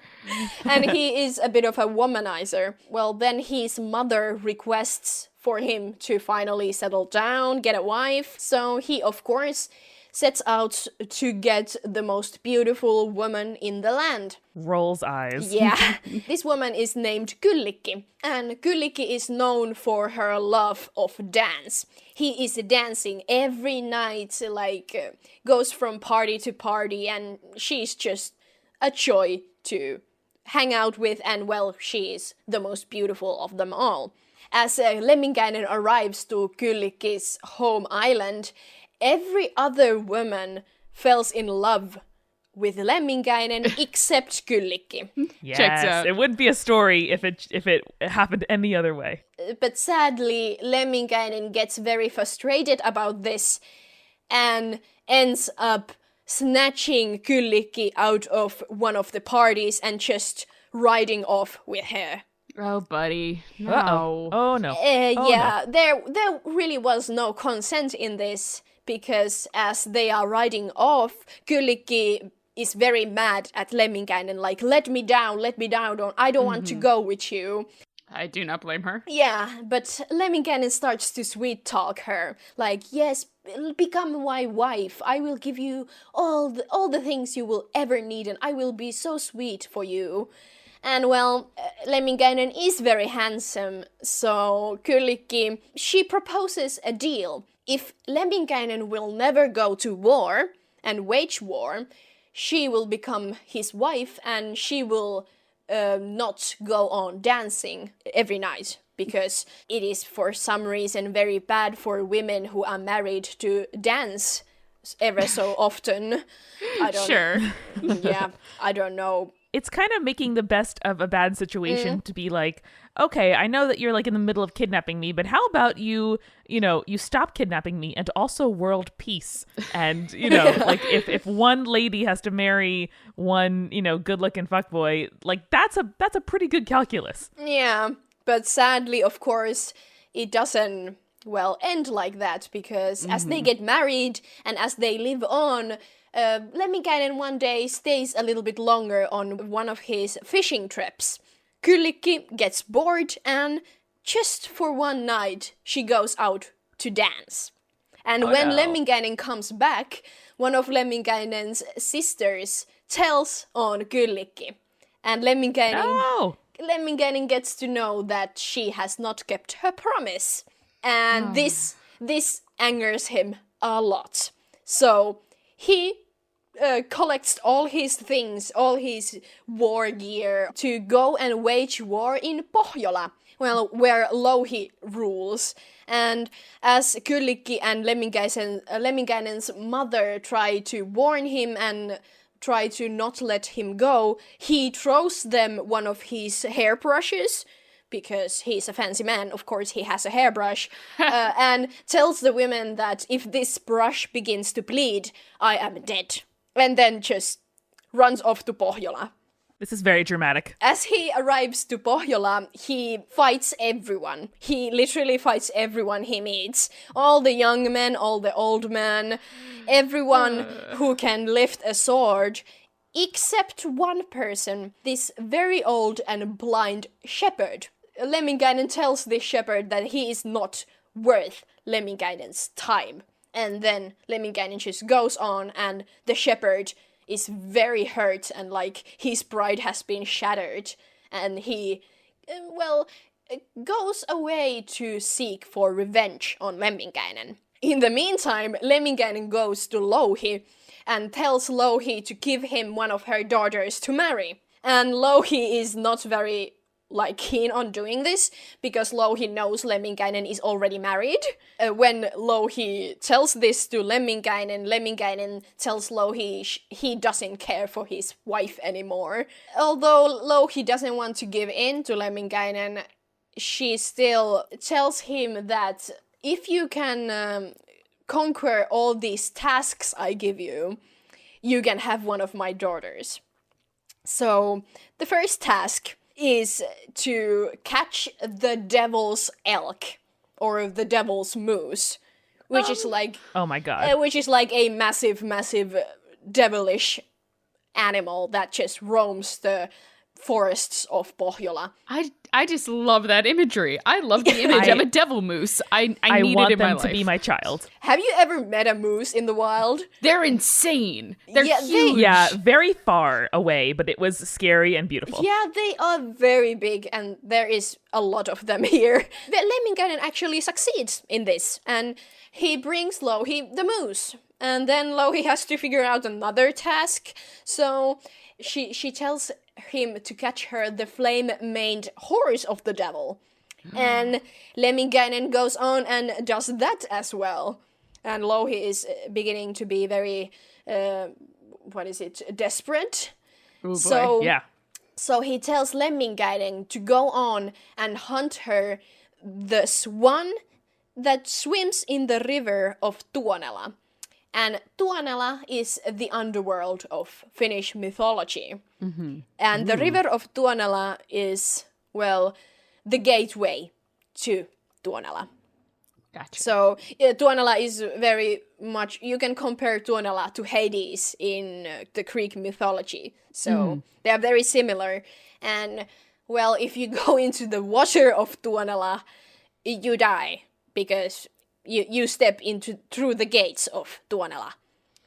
And he is a bit of a womanizer. Well, then his mother requests for him to finally settle down, get a wife. So he, of course, sets out to get the most beautiful woman in the land. Rolls eyes. Yeah. This woman is named Kyllikki, and Kyllikki is known for her love of dance. He is dancing every night, goes from party to party, and she's just a joy to hang out with, and, she is the most beautiful of them all. As Lemminkainen arrives to Kyllikki's home island, every other woman falls in love with Lemminkainen except Kyllikki. Yes. Checks out. It wouldn't be a story if it happened any other way. But sadly, Lemminkainen gets very frustrated about this and ends up snatching Kyllikki out of one of the parties and just riding off with her. Oh, buddy. No. Uh-oh. Oh, no. Yeah, no. There really was no consent in this, because as they are riding off, Kyllikki is very mad at Lemminkainen, let me down, I don't want to go with you. I do not blame her. Yeah, but Lemminkainen starts to sweet talk her, yes, become my wife, I will give you all the things you will ever need, and I will be so sweet for you. And Lemminkainen is very handsome, so Kyllikki, she proposes a deal. If Lemminkainen will never go to war and wage war, she will become his wife, and she will not go on dancing every night, because it is for some reason very bad for women who are married to dance ever so often. Sure. Yeah, I don't know. It's kind of making the best of a bad situation to be like, okay, I know that you're in the middle of kidnapping me, but how about you stop kidnapping me and also world peace? And, if one lady has to marry one, good looking fuckboy, that's a pretty good calculus. Yeah, but sadly, of course, it doesn't end like that, because as they get married and as they live on, Lemminkainen one day stays a little bit longer on one of his fishing trips. Kyllikki gets bored and just for one night she goes out to dance. And when Lemminkainen comes back, one of Lemminkainen's sisters tells on Kyllikki. And Lemminkainen gets to know that she has not kept her promise. And this angers him a lot. So he collects all his things, all his war gear, to go and wage war in Pohjola, where Louhi rules. And as Kyllikki and Lemminkainen's mother try to warn him and try to not let him go, he throws them one of his hairbrushes, because he's a fancy man, of course he has a hairbrush, and tells the women that if this brush begins to bleed, I am dead. And then just runs off to Pohjola. This is very dramatic. As he arrives to Pohjola, he fights everyone. He literally fights everyone he meets. All the young men, all the old men, everyone who can lift a sword, except one person, this very old and blind shepherd. Lemminkainen tells this shepherd that he is not worth Lemminkainen's time. And then Lemminkainen just goes on, and the shepherd is very hurt, and like his pride has been shattered, and he, goes away to seek for revenge on Lemminkainen. In the meantime, Lemminkainen goes to Louhi and tells Louhi to give him one of her daughters to marry. And Louhi is not very keen on doing this, because Louhi knows Lemminkainen is already married. When Louhi tells this to Lemminkainen, Lemminkainen tells Louhi he doesn't care for his wife anymore. Although Louhi doesn't want to give in to Lemminkainen, she still tells him that if you can conquer all these tasks I give you, you can have one of my daughters. So the first task is to catch the devil's elk, or the devil's moose, which is oh my god, which is like a massive devilish animal that just roams the forests of Pohjola. I just love that imagery. I love the image of a devil moose. I need want it in my them life. to be my child. Have you ever met a moose in the wild? They're insane. They're huge. Yeah, very far away, but it was scary and beautiful. Yeah, they are very big, and there is a lot of them here. Lemminkainen actually succeeds in this, and he brings Louhi the moose. And then Louhi has to figure out another task, so she tells him to catch her the flame-maned horse of the devil. And Lemminkainen goes on and does that as well. And Louhi is beginning to be very, desperate. Oh boy. So he tells Lemminkainen to go on and hunt her the swan that swims in the river of Tuonela. And Tuonela is the underworld of Finnish mythology. Mm-hmm. And the river of Tuonela is, the gateway to Tuonela. Gotcha. So Tuonela is very much, you can compare Tuonela to Hades in the Greek mythology. So they are very similar. And, if you go into the water of Tuonela, you die, because you step through the gates of Tuonela.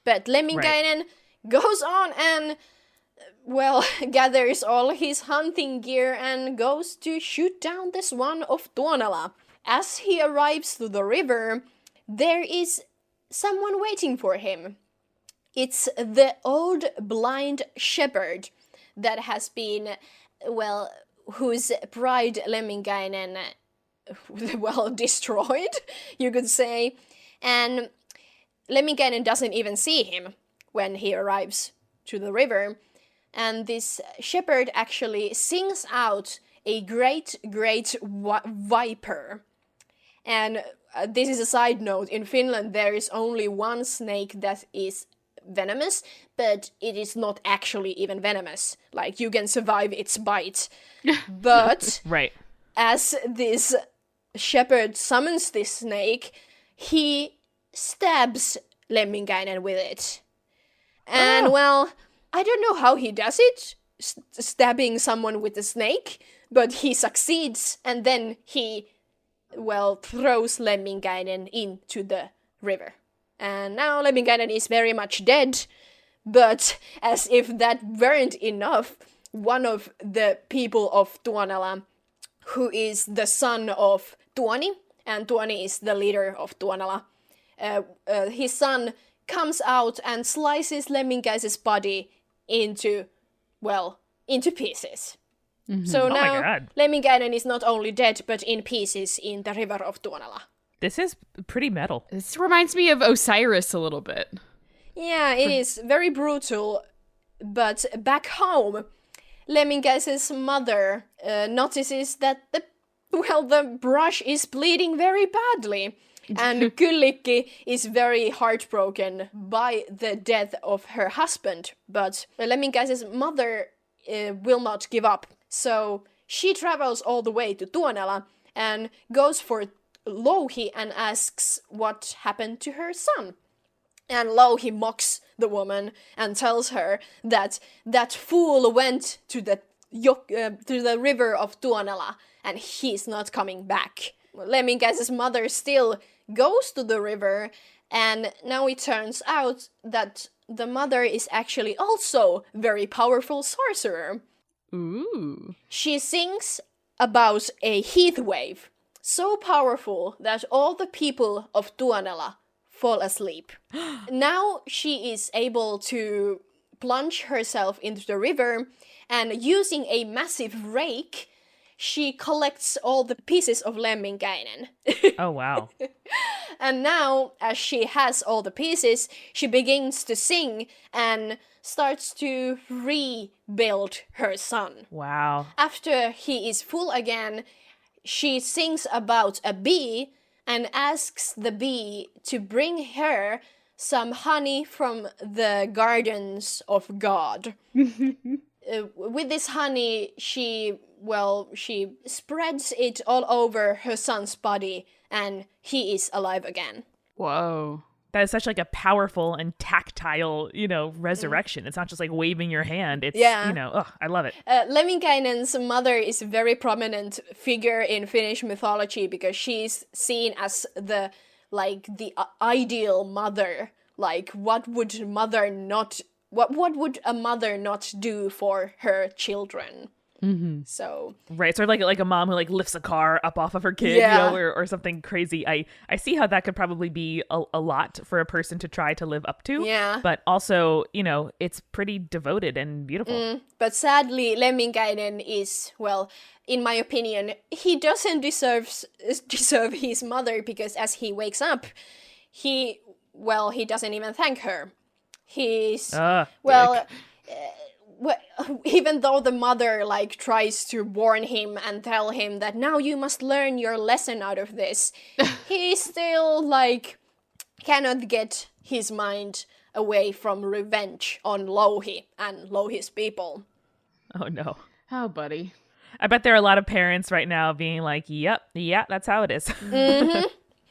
But Lemminkainen goes on and, gathers all his hunting gear and goes to shoot down the swan of Tuonela. As he arrives to the river, there is someone waiting for him. It's the old blind shepherd that has been, whose pride Lemminkainen destroyed, you could say. And Lemminkainen doesn't even see him when he arrives to the river. And this shepherd actually sings out a great viper. And this is a side note, in Finland there is only one snake that is venomous, but it is not actually even venomous. You can survive its bite. But right. as this shepherd summons this snake, he stabs Lemminkainen with it. And well, I don't know how he does it, stabbing someone with a snake, but he succeeds, and then he, well, throws Lemminkainen into the river. And now Lemminkainen is very much dead, but as if that weren't enough, one of the people of Tuonela, who is the son of Tuoni, and Tuoni is the leader of Tuonela, his son comes out and slices Lemminkainen's body into pieces. Mm-hmm. So now Lemminkainen is not only dead, but in pieces in the river of Tuonela. This is pretty metal. This reminds me of Osiris a little bit. Yeah, it is very brutal. But back home, Lemminkainen's mother notices that the brush is bleeding very badly. And Kyllikki is very heartbroken by the death of her husband. But Lemminkainen's mother will not give up. So she travels all the way to Tuonela and goes for Louhi and asks what happened to her son. And Louhi mocks the woman and tells her that that fool went to the river of Tuonela and he's not coming back. Lemminkainen's mother still goes to the river, and now it turns out that the mother is actually also very powerful sorcerer. Ooh. She sings about a heat wave, so powerful that all the people of Tuonela fall asleep. Now she is able to plunge herself into the river, and using a massive rake, she collects all the pieces of Lemminkainen. Oh, wow. And now, as she has all the pieces, she begins to sing and starts to rebuild her son. Wow. After he is full again, she sings about a bee and asks the bee to bring her some honey from the gardens of God. With this honey, she spreads it all over her son's body, and he is alive again. Whoa. That is such like a powerful and tactile, resurrection. It's not just like waving your hand. It's, I love it. Lemminkainen's mother is a very prominent figure in Finnish mythology because she's seen as the ideal mother. Like, what would a mother not do for her children? Mm-hmm. So right, sort of like a mom who like lifts a car up off of her kid, or something crazy. I see how that could probably be a lot for a person to try to live up to. Yeah, but also it's pretty devoted and beautiful. But sadly, Lemminkainen is, well, in my opinion, he doesn't deserve his mother, because as he wakes up, he doesn't even thank her. He's even though the mother tries to warn him and tell him that now you must learn your lesson out of this, he still cannot get his mind away from revenge on Louhi and Louhi's people. Oh no. Oh, buddy. I bet there are a lot of parents right now being like, yep, yeah, that's how it is. Mm-hmm.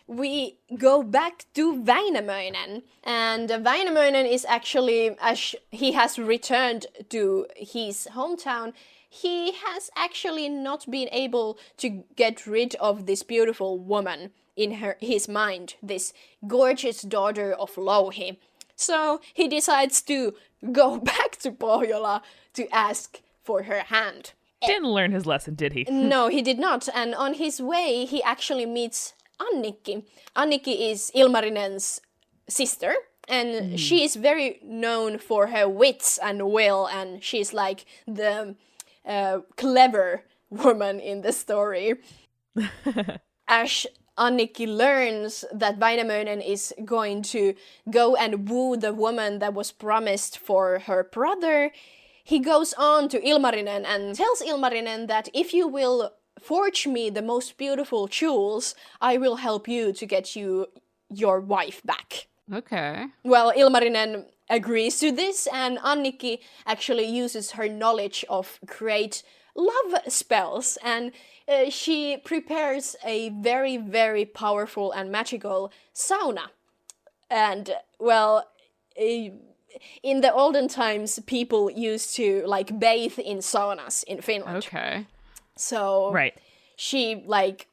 We go back to Väinämöinen, and Väinämöinen is actually, as he has returned to his hometown, he has actually not been able to get rid of this beautiful woman in his mind, this gorgeous daughter of Louhi. So he decides to go back to Pohjola to ask for her hand. Didn't learn his lesson, did he? No, he did not, and on his way he actually meets Annikki. Annikki is Ilmarinen's sister, and she is very known for her wits and will, and she's like the clever woman in the story. As Annikki learns that Väinämöinen is going to go and woo the woman that was promised for her brother, he goes on to Ilmarinen and tells Ilmarinen that if you will forge me the most beautiful jewels, I will help you to get your wife back. Okay. Well, Ilmarinen agrees to this, and Annikki actually uses her knowledge of great love spells, and she prepares a very, very powerful and magical sauna. And, well, in the olden times, people used to, like, bathe in saunas in Finland. Okay. So Right. she, like,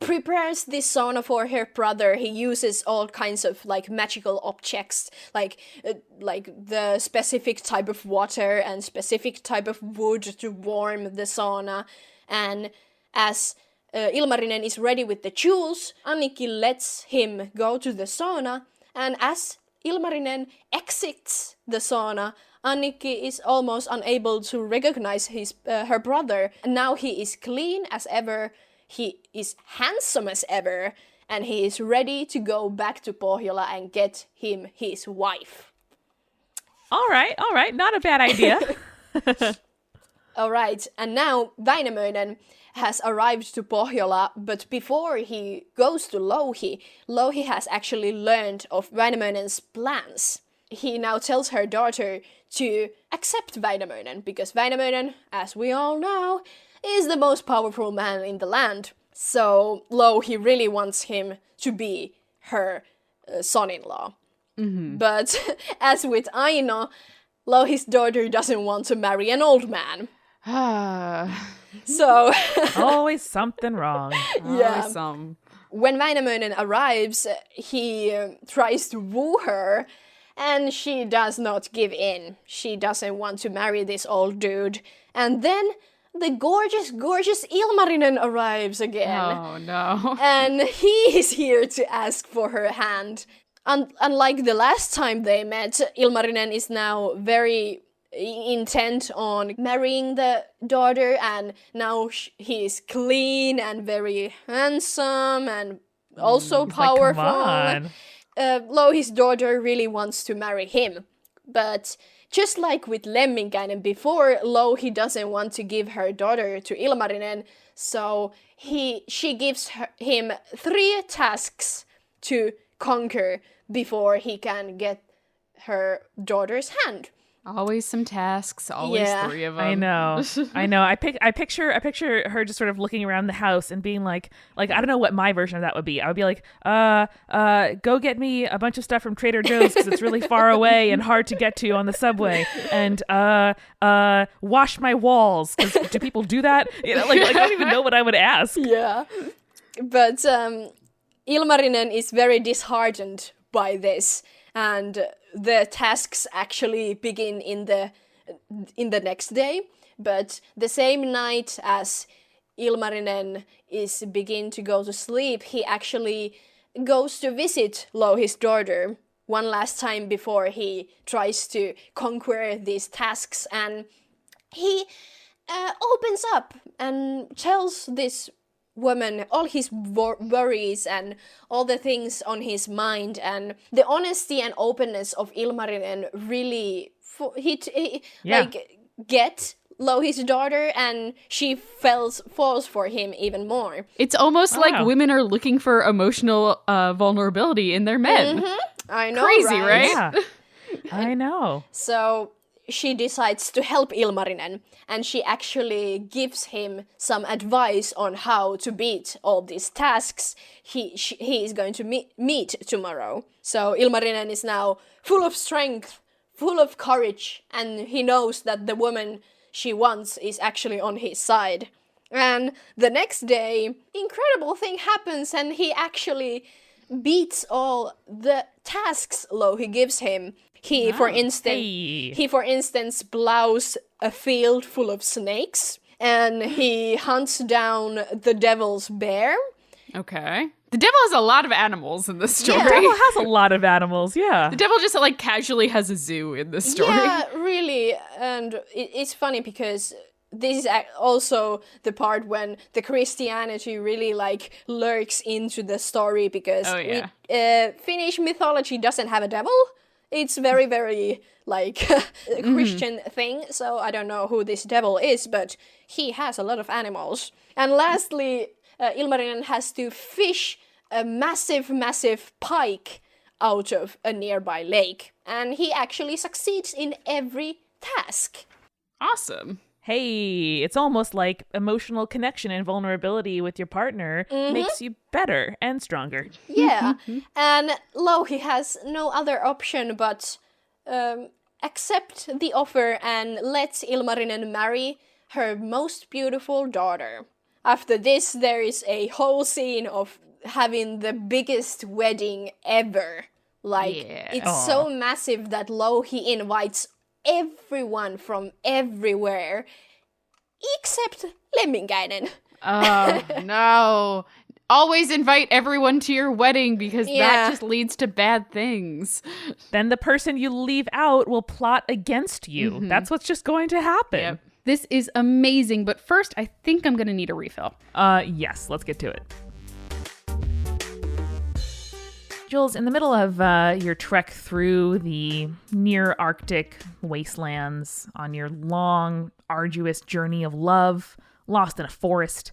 prepares this sauna for her brother. He uses all kinds of, like, magical objects, like the specific type of water and specific type of wood to warm the sauna. And as Ilmarinen is ready with the jewels, Annikki lets him go to the sauna, and as Ilmarinen exits the sauna, Annikki is almost unable to recognize her brother. And now he is clean as ever, he is handsome as ever, and he is ready to go back to Pohjola and get him his wife. All right. Not a bad idea. All right, and now Väinämöinen has arrived to Pohjola, but before he goes to Louhi, Louhi has actually learned of Väinämöinen's plans. He now tells her daughter to accept Väinämöinen, because Väinämöinen, as we all know, is the most powerful man in the land. So Louhi really wants him to be her son-in-law. Mm-hmm. But as with Aino, Louhi's daughter doesn't want to marry an old man. So Always something wrong. yeah. Always some. When Väinämöinen arrives, he tries to woo her, and she does not give in. She doesn't want to marry this old dude. And then the gorgeous, gorgeous Ilmarinen arrives again. Oh, no. And he is here to ask for her hand. Unlike the last time they met, Ilmarinen is now very intent on marrying the daughter, and now he is clean and very handsome and also powerful. Like, come on. Louhi's daughter really wants to marry him, but just like with Lemminkainen before, Louhi doesn't want to give her daughter to Ilmarinen, so she gives him 3 tasks to conquer before he can get her daughter's hand. Always some tasks, always 3 of them. I know. I picture her just sort of looking around the house and being like I don't know what my version of that would be. I would be like, go get me a bunch of stuff from Trader Joe's because it's really far away and hard to get to on the subway, and wash my walls because do people do that? You know, like I don't even know what I would ask. Yeah, but Ilmarinen is very disheartened by this, and the tasks actually begin in the next day. But the same night as Ilmarinen is begin to go to sleep, he actually goes to visit Louhi's daughter one last time before he tries to conquer these tasks, and he opens up and tells this woman all his worries and all the things on his mind, and the honesty and openness of Ilmarinen really get Louhi's daughter, and she falls for him even more. It's almost like women are looking for emotional vulnerability in their men. Mm-hmm. I know, crazy, right? Yeah, I know. So she decides to help Ilmarinen, and she actually gives him some advice on how to beat all these tasks he is going to meet tomorrow. So Ilmarinen is now full of strength, full of courage, and he knows that the woman she wants is actually on his side. And the next day, incredible thing happens, and he actually beats all the tasks Louhi gives him. He, for instance, plows a field full of snakes, and he hunts down the devil's bear. Okay. The devil has a lot of animals in this story. The devil has a lot of animals, yeah. The devil just casually has a zoo in this story. Yeah, really. And it's funny because this is also the part when the Christianity really lurks into the story, because Finnish mythology doesn't have a devil. It's very, very a Christian thing, so I don't know who this devil is, but he has a lot of animals. And lastly, Ilmarinen has to fish a massive, massive pike out of a nearby lake, and he actually succeeds in every task. Awesome. hey, it's almost like emotional connection and vulnerability with your partner makes you better and stronger. Yeah, and Louhi has no other option but accept the offer and let Ilmarinen marry her most beautiful daughter. After this, there is a whole scene of having the biggest wedding ever. Like, it's so massive that Louhi invites everyone from everywhere, except Lemminkainen. Oh, no. Always invite everyone to your wedding because that just leads to bad things. Then the person you leave out will plot against you. That's what's just going to happen. Yep. This is amazing, but first, I think I'm going to need a refill. Yes, let's get to it. Jules, in the middle of your trek through the near Arctic wastelands on your long, arduous journey of love, lost in a forest,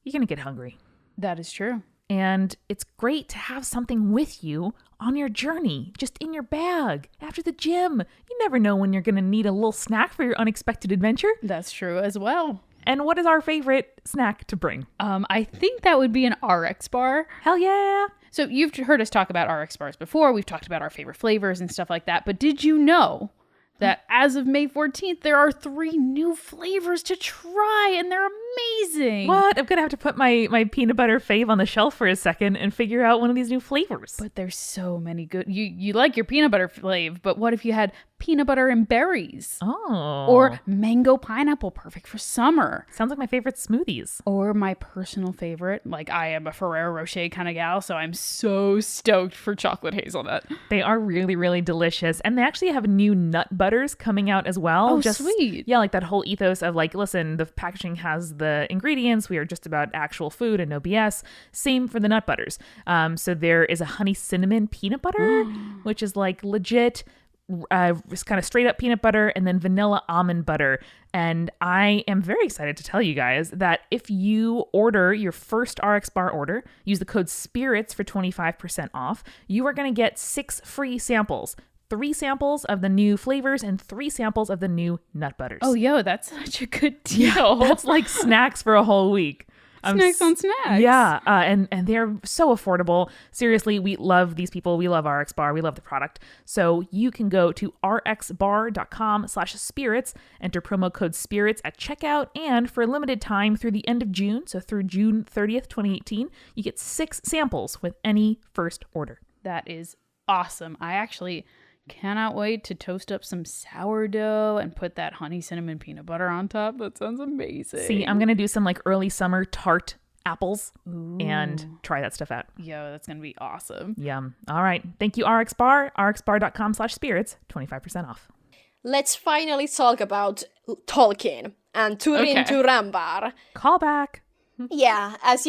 you're going to get hungry. That is true. And it's great to have something with you on your journey, just in your bag, after the gym. You never know when you're going to need a little snack for your unexpected adventure. That's true as well. And what is our favorite snack to bring? I think that would be an RX bar. Hell yeah! So you've heard us talk about RX bars before. We've talked about our favorite flavors and stuff like that. But did you know that as of May 14th, there are 3 new flavors to try, and they're amazing. What? I'm going to have to put my peanut butter fave on the shelf for a second and figure out one of these new flavors. But there's so many good. You like your peanut butter flavor, but what if you had peanut butter and berries? Oh. Or mango pineapple, perfect for summer. Sounds like my favorite smoothies. Or my personal favorite, like I am a Ferrero Rocher kind of gal, so I'm so stoked for chocolate hazelnut. They are really, really delicious. And they actually have new nut butters coming out as well. Oh, sweet. Yeah, like that whole ethos of like, listen, the packaging has the ingredients. We are just about actual food and no BS. Same for the nut butters. So there is a honey cinnamon peanut butter, which is like legit just kind of straight up peanut butter, and then vanilla almond butter. And I am very excited to tell you guys that if you order your first RX bar order, use the code SPIRITS for 25% off, you are going to get 6 free samples. 3 samples of the new flavors and 3 samples of the new nut butters. Oh, yo, that's such a good deal. That's like snacks for a whole week. Snacks on snacks. Yeah, and they're so affordable. Seriously, we love these people. We love RX Bar. We love the product. So you can go to rxbar.com/spirits, enter promo code SPIRITS at checkout, and for a limited time through the end of June, so through June 30th, 2018, you get 6 samples with any first order. That is awesome. I actually cannot wait to toast up some sourdough and put that honey cinnamon peanut butter on top. That sounds amazing. See, I'm going to do some like early summer tart apples and try that stuff out. Yo, that's going to be awesome. Yum. All right. Thank you, RX Bar. rxbar.com/spirits, 25% off. Let's finally talk about Tolkien and Turin Turambar. Call back. Yeah, as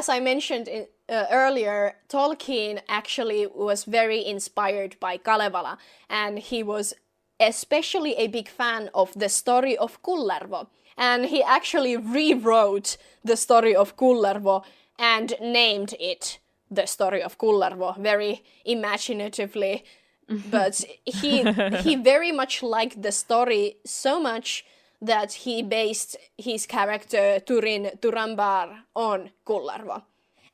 I mentioned earlier, Tolkien actually was very inspired by Kalevala, and he was especially a big fan of the story of Kullervo. And he actually rewrote the story of Kullervo and named it the story of Kullervo very imaginatively. But he very much liked the story so much that he based his character Turin Turambar on Kullervo.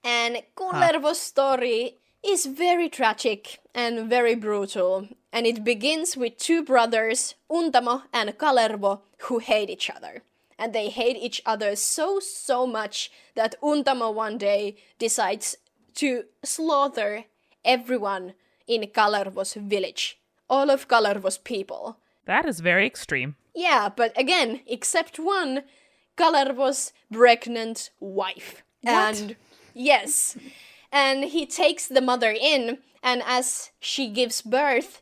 And Kullervo's story is very tragic and very brutal, and it begins with 2 brothers, Untamo and Kullervo, who hate each other. And they hate each other so much that Untamo one day decides to slaughter everyone in Kullervo's village, all of Kullervo's people. That is very extreme. Yeah, but again, except one, Kullervo's pregnant wife. What? And yes, and he takes the mother in, and as she gives birth,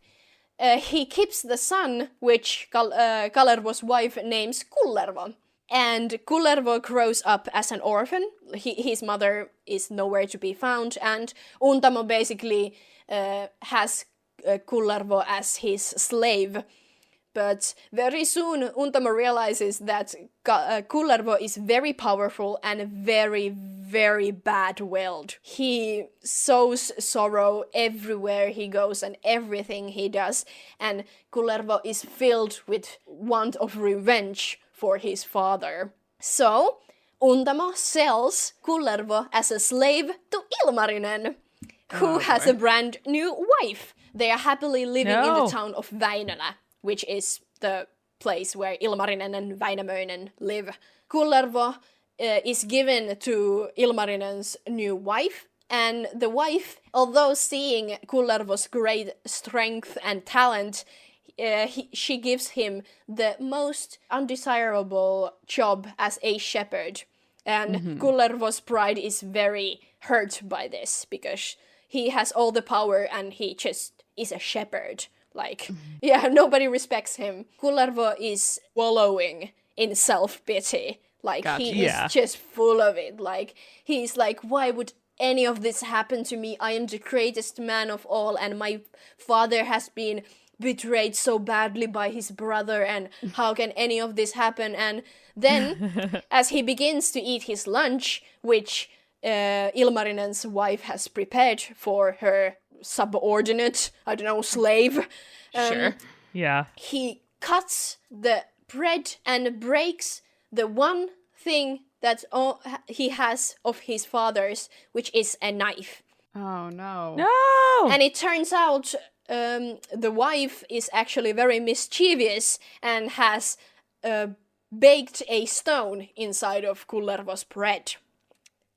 he keeps the son, which Kullervo's wife names Kullervo. And Kullervo grows up as an orphan. His mother is nowhere to be found, and Untamo basically has Kullervo as his slave. But very soon, Untamo realizes that Kullervo is very powerful and very, very bad-willed. He sows sorrow everywhere he goes and everything he does, and Kullervo is filled with want of revenge for his father. So, Untamo sells Kullervo as a slave to Ilmarinen, who has a brand new wife. They are happily living in the town of Väinölä, which is the place where Ilmarinen and Väinämöinen live. Kullervo is given to Ilmarinen's new wife, and the wife, although seeing Kullervo's great strength and talent, she gives him the most undesirable job as a shepherd. And Kullervo's pride is very hurt by this, because he has all the power and he just is a shepherd. Like, nobody respects him. Kullervo is wallowing in self-pity. Like, he is just full of it. Like, he's like, why would any of this happen to me? I am the greatest man of all, and my father has been betrayed so badly by his brother, and how can any of this happen? And then, as he begins to eat his lunch, which Ilmarinen's wife has prepared for her subordinate, I don't know, slave, he cuts the bread and breaks the one thing that he has of his father's, which is a knife. Oh, no. No! And it turns out the wife is actually very mischievous and has baked a stone inside of Kullervo's bread.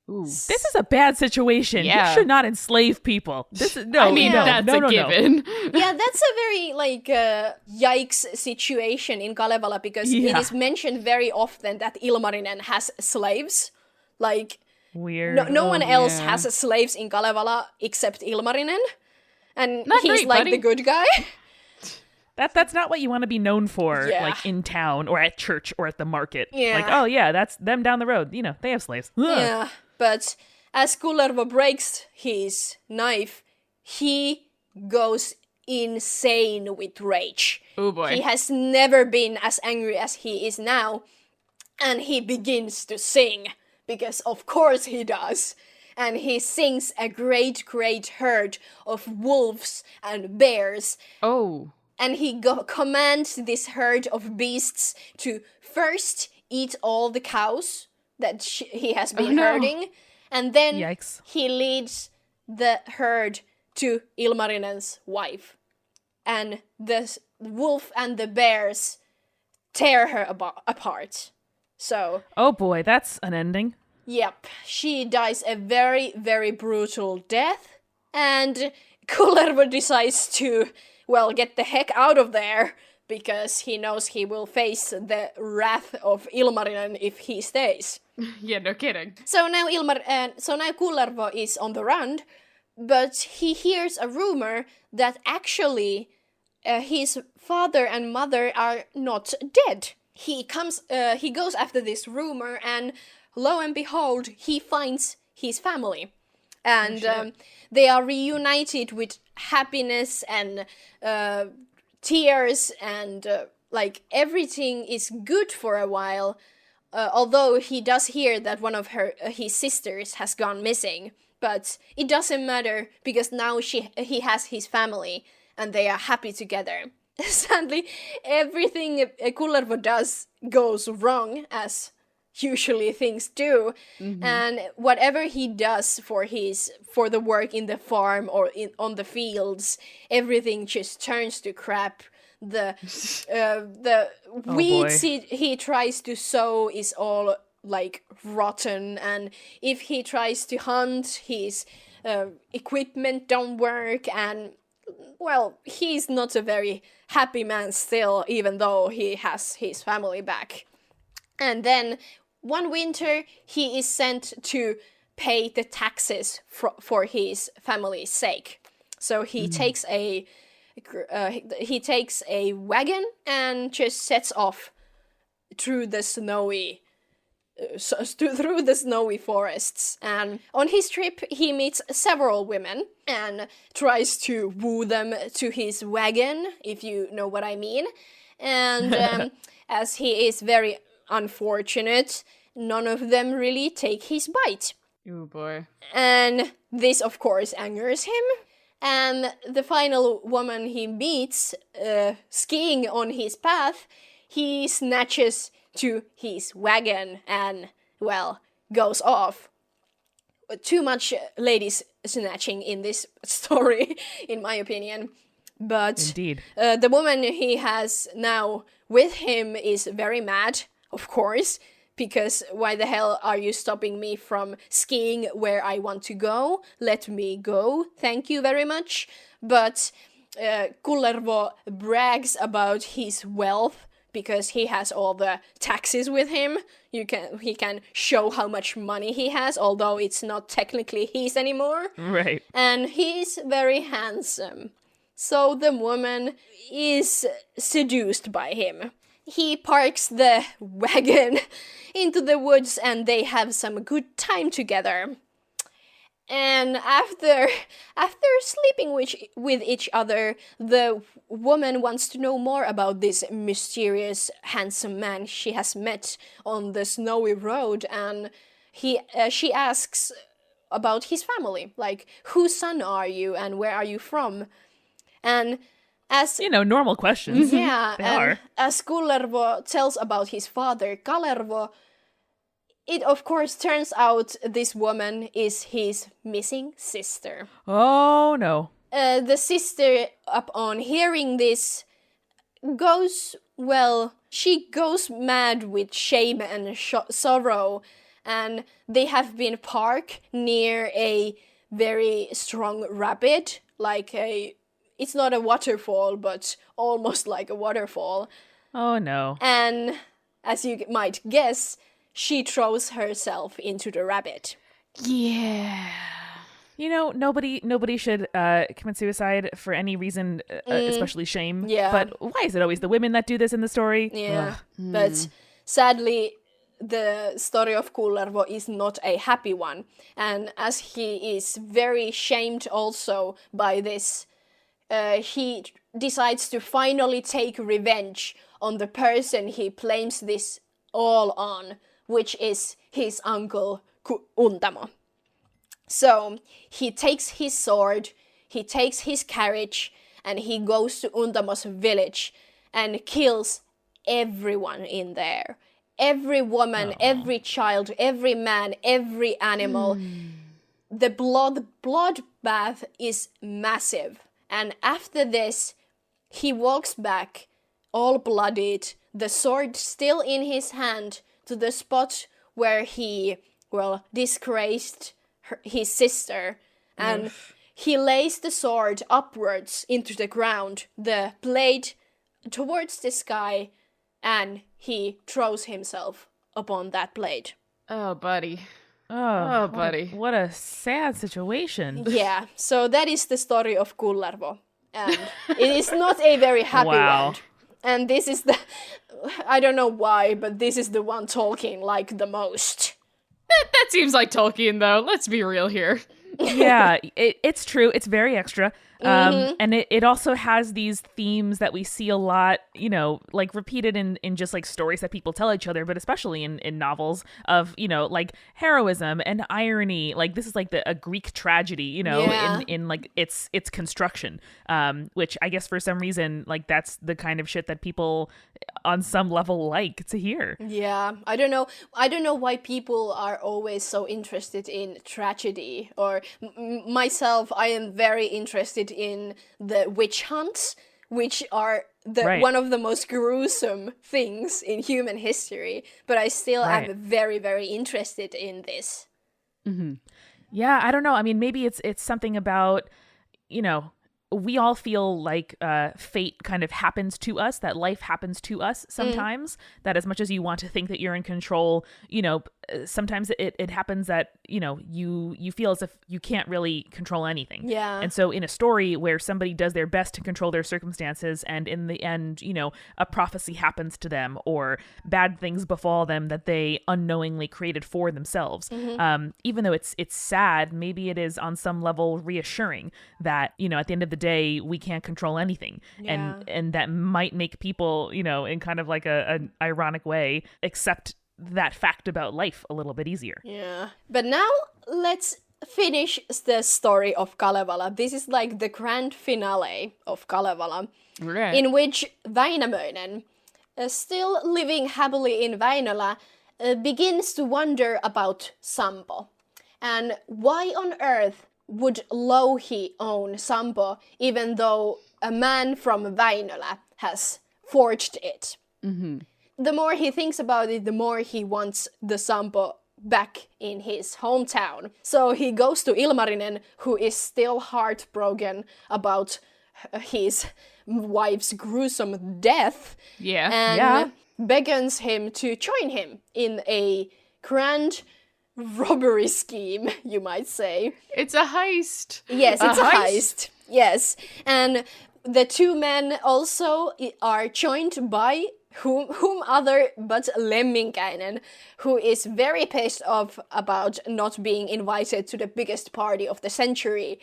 Ooh. This is a bad situation. Yeah. You should not enslave people. This is That's a given. Yeah, that's a very, yikes situation in Kalevala, because it is mentioned very often that Ilmarinen has slaves. Like, weird. no one else has slaves in Kalevala except Ilmarinen. And Not he's great, like buddy. the good guy. That's not what you want to be known for, Yeah. like in town or at church or at the market. Yeah. Like, oh yeah, that's them down the road. You know, they have slaves. Ugh. Yeah, but as Kullervo breaks his knife, he goes insane with rage. Oh boy. He has never been as angry as he is now, and he begins to sing, because of course he does. And he sings a great, great herd of wolves and bears. Oh. And he commands this herd of beasts to first eat all the cows that he has been herding. And then Yikes. he leads the herd to Ilmarinen's wife. And the wolf and the bears tear her apart. So, Oh boy, that's an ending. yep, she dies a very, very brutal death. And Kullervo decides to, get the heck out of there, because he knows he will face the wrath of Ilmarinen if he stays. Yeah, no kidding. So now Kullervo is on the run, but he hears a rumor that actually his father and mother are not dead. He goes after this rumor, and lo and behold, he finds his family. And they are reunited with happiness and tears, and everything is good for a while. Although he does hear that one of his sisters has gone missing, but it doesn't matter, because now he has his family and they are happy together. Sadly, everything Kullervo does goes wrong, as usually things do, and whatever he does for the work in the farm or on the fields, everything just turns to crap. The weeds he tries to sow is all rotten, and if he tries to hunt, his equipment don't work, and he's not a very happy man still, even though he has his family back. And then one winter, he is sent to pay the taxes for his family's sake. So he takes a wagon and just sets off through the snowy forests. And on his trip, he meets several women and tries to woo them to his wagon, if you know what I mean. And as he is very unfortunate, none of them really take his bite. Oh boy. And this, of course, angers him. And the final woman he meets, skiing on his path, he snatches to his wagon and, well, goes off. Too much ladies snatching in this story, in my opinion. But Indeed. The woman he has now with him is very mad, of course, because why the hell are you stopping me from skiing where I want to go? Let me go, thank you very much. But Kullervo brags about his wealth because he has all the taxes with him. He can show how much money he has, although it's not technically his anymore. Right. And he's very handsome. So the woman is seduced by him. He parks the wagon into the woods and they have some good time together. And after sleeping with each other, the woman wants to know more about this mysterious, handsome man she has met on the snowy road, and she asks about his family, like, whose son are you and where are you from? And as normal questions. yeah, They and are. as Kullervo tells about his father, Kalevala, it of course turns out this woman is his missing sister. Oh, no. The sister, upon hearing this, she goes mad with shame and sorrow, and they have been parked near a very strong rapid, it's not a waterfall, but almost like a waterfall. Oh, no. And as you might guess, she throws herself into the rabbit. Yeah. Nobody should commit suicide for any reason, especially shame. Yeah. But why is it always the women that do this in the story? Yeah. But sadly, the story of Kullervo is not a happy one. And as he is very shamed also by this, he decides to finally take revenge on the person he blames this all on, which is his uncle Untamo. So he takes his sword, he takes his carriage, and he goes to Untamo's village and kills everyone in there. Every woman, every child, every man, every animal. The bloodbath is massive. And after this, he walks back, all bloodied, the sword still in his hand, to the spot where he, disgraced his sister. And he lays the sword upwards into the ground, the blade towards the sky, and he throws himself upon that blade. Oh, buddy. Oh, buddy. What a sad situation. Yeah, so that is the story of Kullervo. And it is not a very happy Wow. one. And this is I don't know why, but this is the one Tolkien liked the most. That seems like Tolkien, though. Let's be real here. Yeah, it's true. It's very extra. And it also has these themes that we see a lot, repeated in just like stories that people tell each other, but especially in novels of, like heroism and irony. Like this is like a Greek tragedy, in like its construction, which I guess for some reason, like that's the kind of shit that people on some level like to hear. Yeah, I don't know why people are always so interested in tragedy, or myself, I am very interested in the witch hunts, which are one of the most gruesome things in human history, but I still am very, very interested in this. Mm-hmm. Yeah, I don't know. I mean, maybe it's something about, we all feel like fate kind of happens to us, that life happens to us sometimes, that as much as you want to think that you're in control, sometimes it happens that, you feel as if you can't really control anything. Yeah. And so in a story where somebody does their best to control their circumstances and in the end, a prophecy happens to them or bad things befall them that they unknowingly created for themselves. Even though it's sad, maybe it is on some level reassuring that, at the end of the day, we can't control anything. Yeah. And that might make people, in kind of like an ironic way, accept that fact about life a little bit easier. Yeah. But now let's finish the story of Kalevala. This is like the grand finale of Kalevala, Right. in which Väinämöinen still living happily in Väinölä, begins to wonder about Sampo. And why on earth would Louhi own Sampo, even though a man from Väinölä has forged it? Mm-hmm. The more he thinks about it, the more he wants the Sampo back in his hometown. So he goes to Ilmarinen, who is still heartbroken about his wife's gruesome death. And beckons him to join him in a grand robbery scheme, you might say. It's a heist. Yes, it's a heist. Yes. And the two men also are joined by whom other but Lemminkainen, who is very pissed off about not being invited to the biggest party of the century,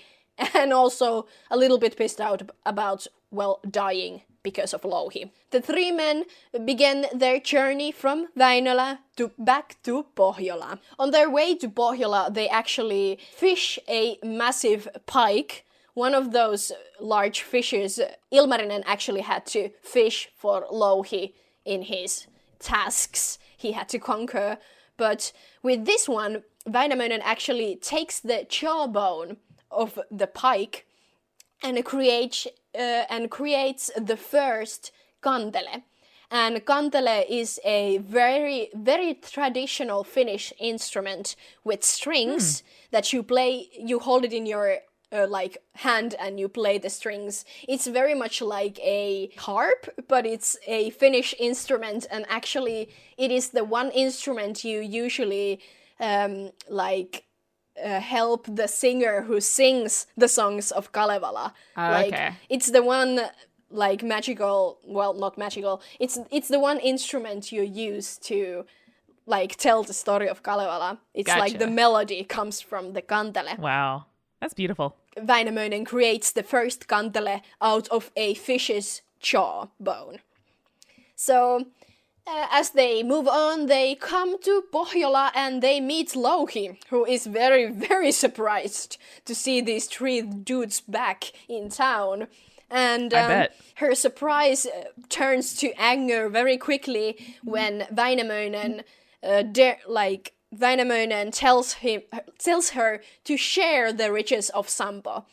and also a little bit pissed out about, well, dying because of Louhi. The three men began their journey from Väinölä back to Pohjola. On their way to Pohjola, they actually fish a massive pike. One of those large fishes Ilmarinen actually had to fish for Louhi in his tasks he had to conquer. But with this one, Väinämöinen actually takes the jawbone of the pike and creates the first kantele. And kantele is a very, very traditional Finnish instrument with strings that you play. You hold it in your hand and you play the strings. It's very much like a harp, but it's a Finnish instrument, and actually it is the one instrument you usually help the singer who sings the songs of Kalevala. Okay. It's the one magical, well, not magical. It's the one instrument you use to tell the story of Kalevala. It's Gotcha. like the melody comes from the kantele. Wow. That's beautiful. Väinämöinen creates the first kantele out of a fish's jawbone. So, as they move on, they come to Pohjola and they meet Louhi, who is very, very surprised to see these three dudes back in town. And I bet. Her surprise turns to anger very quickly when Väinämöinen Väinämöinen tells her to share the riches of Sampo,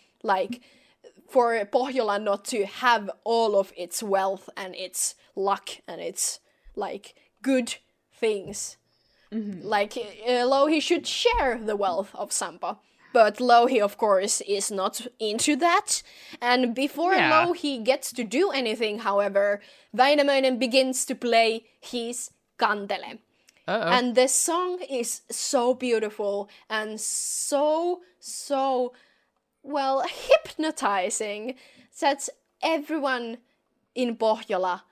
for Pohjola not to have all of its wealth and its luck and its good things. Mm-hmm. Louhi should share the wealth of Sampo. But Louhi, of course, is not into that. And before Louhi gets to do anything, however, Väinämöinen begins to play his kantele. Uh-oh. And the song is so beautiful and so, hypnotizing that everyone in Pohjola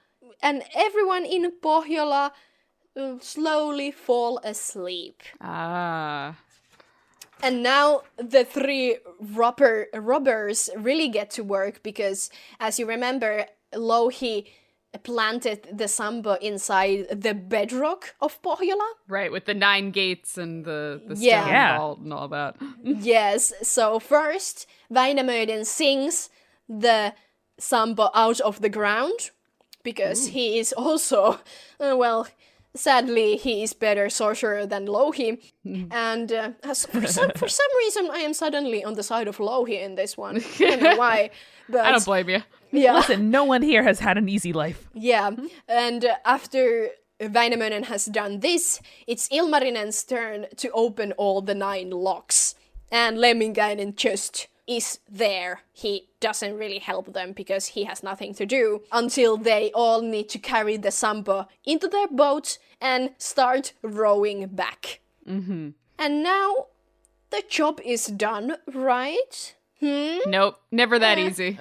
slowly fall asleep. Ah. And now the three robbers really get to work because, as you remember, Louhi planted the Sampo inside the bedrock of Pohjola. Right, with the 9 gates and the stone vault and all that. Yes, so first Väinämöinen sings the Sampo out of the ground because he is also, sadly, he is better sorcerer than Louhi. And for some reason, I am suddenly on the side of Louhi in this one. I don't know why. But I don't blame you. Yeah. Listen, no one here has had an easy life. Yeah, and after Väinämöinen has done this, it's Ilmarinen's turn to open all the 9 locks. And Lemminkainen just is there. He doesn't really help them because he has nothing to do until they all need to carry the Sampo into their boat and start rowing back. Mm-hmm. And now the job is done, right? Nope, never that easy.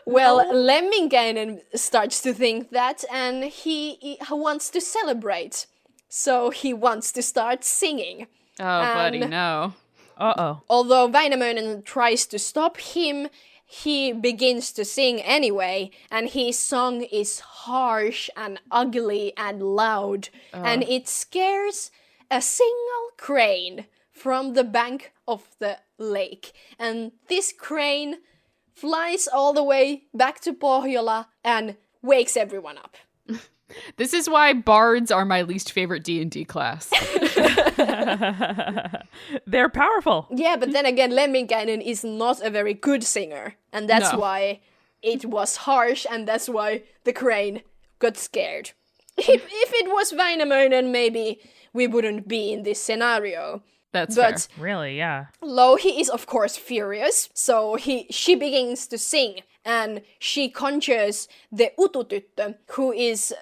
Lemminkainen starts to think that, and he wants to celebrate. So he wants to start singing. Oh, buddy, no. Uh-oh. Although Väinämöinen tries to stop him, he begins to sing anyway, and his song is harsh and ugly and loud, and it scares a single crane from the bank of the lake. And this crane flies all the way back to Pohjola and wakes everyone up. This is why bards are my least favorite D&D class. They're powerful. Yeah, but then again, Lemminkainen is not a very good singer, and that's No. why it was harsh, and that's why the crane got scared. If it was Väinämöinen, maybe we wouldn't be in this scenario. That's But fair. Really, yeah. Louhi is of course furious, so she begins to sing, and she conjures the Ututyttö, who is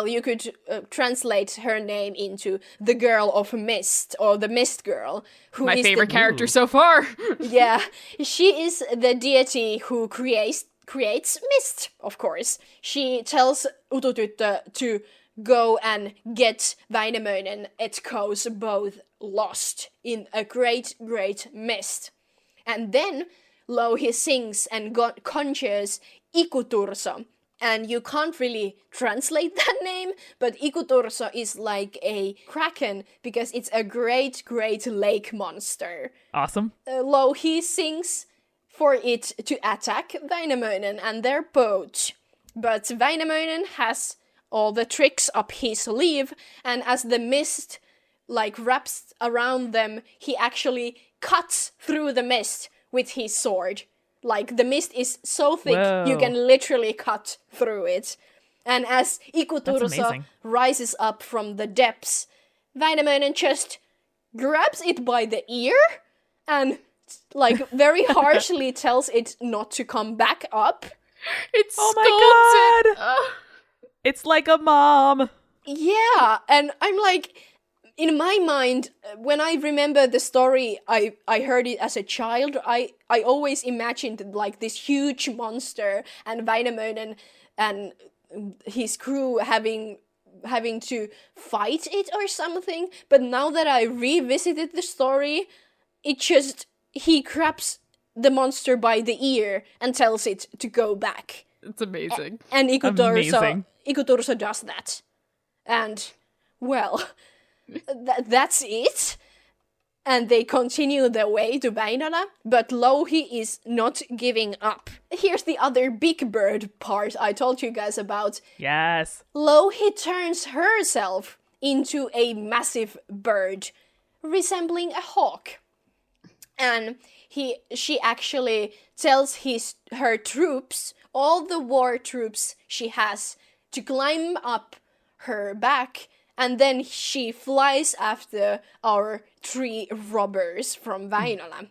you could translate her name into the girl of mist, or the mist girl. Who My is favorite the, character so far. Yeah, she is the deity who creates mist, of course. She tells Ututyttö to go and get Väinämöinen et Ko's both lost in a great, great mist. And then Louhi sings and conjures Ikuturso. And you can't really translate that name, but Ikuturso is like a kraken because it's a great, great lake monster. Awesome. Louhi sings for it to attack Väinämöinen and their boat. But Väinämöinen has all the tricks up his sleeve, and as the mist wraps around them, he actually cuts through the mist with his sword. Like, the mist is so thick, you can literally cut through it. And as Ikuturso rises up from the depths, Väinämöinen just grabs it by the ear and very harshly tells it not to come back up. It's Oh my God! It's like a mom. Yeah, and I'm like, in my mind, when I remember the story, I heard it as a child, I always imagined this huge monster and Väinämöinen and his crew having to fight it or something. But now that I revisited the story, he grabs the monster by the ear and tells it to go back. It's amazing. And Amazing. Ikuturso does that. And, well, that's it. And they continue their way to Väinölä, but Louhi is not giving up. Here's the other big bird part I told you guys about. Yes. Louhi turns herself into a massive bird, resembling a hawk. And she actually tells her troops, all the war troops she has, to climb up her back, and then she flies after our 3 robbers from Väinölä.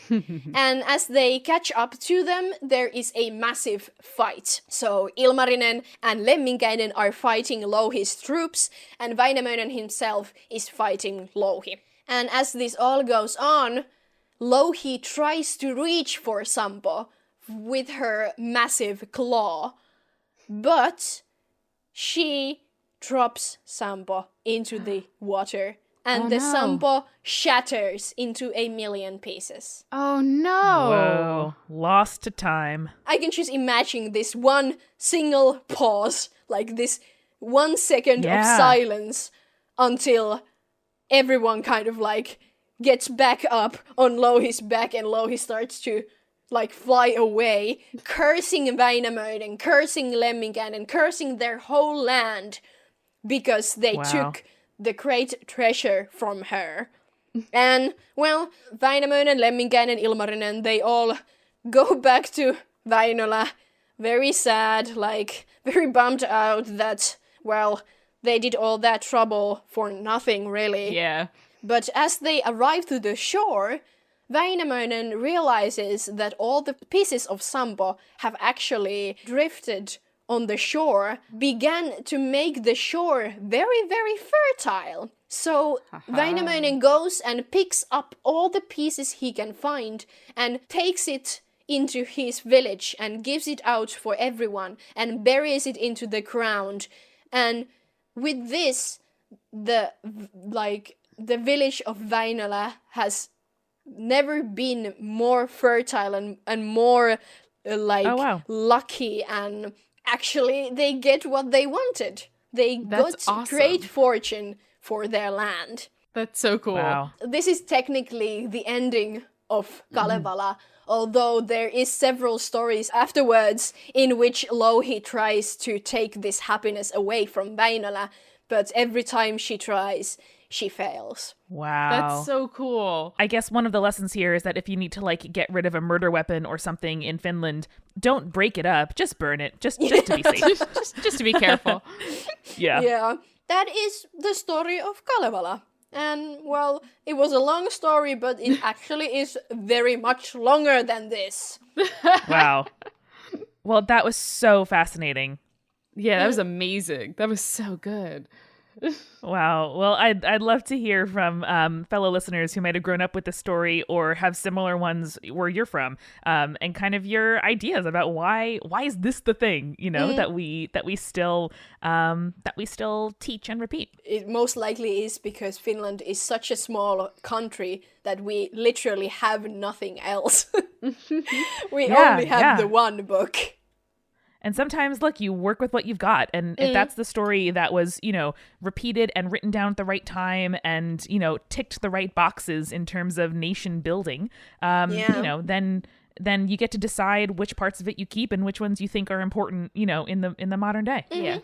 And as they catch up to them, there is a massive fight. So Ilmarinen and Lemminkainen are fighting Louhi's troops, and Väinämöinen himself is fighting Louhi. And as this all goes on, Louhi tries to reach for Sampo with her massive claw, but she drops Sampo into the water, and the Sampo shatters into a million pieces. Oh no! Whoa. Lost to time. I can just imagine this one single pause, like this 1 second of silence, until everyone kind of gets back up on Louhi's back, and Louhi starts to fly away, cursing Väinämöinen, cursing Lemminkainen, cursing their whole land because they took the great treasure from her. And, well, Väinämöinen, Lemminkainen, Ilmarinen, they all go back to Väinölä, very sad, very bummed out that, well, they did all that trouble for nothing, really. Yeah. But as they arrive to the shore, Väinämöinen realizes that all the pieces of Sampo have actually drifted on the shore, began to make the shore very, very fertile. So Väinämöinen goes and picks up all the pieces he can find and takes it into his village and gives it out for everyone and buries it into the ground. And with this, the village of Väinölä has never been more fertile and more lucky, and actually they get what they wanted. They got awesome. Great fortune for their land. That's so cool. Wow. This is technically the ending of Kalevala, although there is several stories afterwards in which Louhi tries to take this happiness away from Väinölä, but every time she tries, she fails. Wow. That's so cool. I guess one of the lessons here is that if you need to like get rid of a murder weapon or something in Finland, don't break it up, just burn it, just to be safe. Just to be careful. Yeah. Yeah, that is the story of Kalevala. And, well, it was a long story, but it actually is very much longer than this. Wow. Well, that was so fascinating. Yeah, that was amazing. That was so good. Wow. Well, I'd love to hear from fellow listeners who might have grown up with the story or have similar ones where you're from, and kind of your ideas about why is this the thing, you know, that we still teach and repeat. It most likely is because Finland is such a small country that we literally have nothing else. We only have the one book. And sometimes, look, you work with what you've got. And if that's the story that was, you know, repeated and written down at the right time and, you know, ticked the right boxes in terms of nation building, you know, then you get to decide which parts of it you keep and which ones you think are important, you know, in the modern day. Yeah.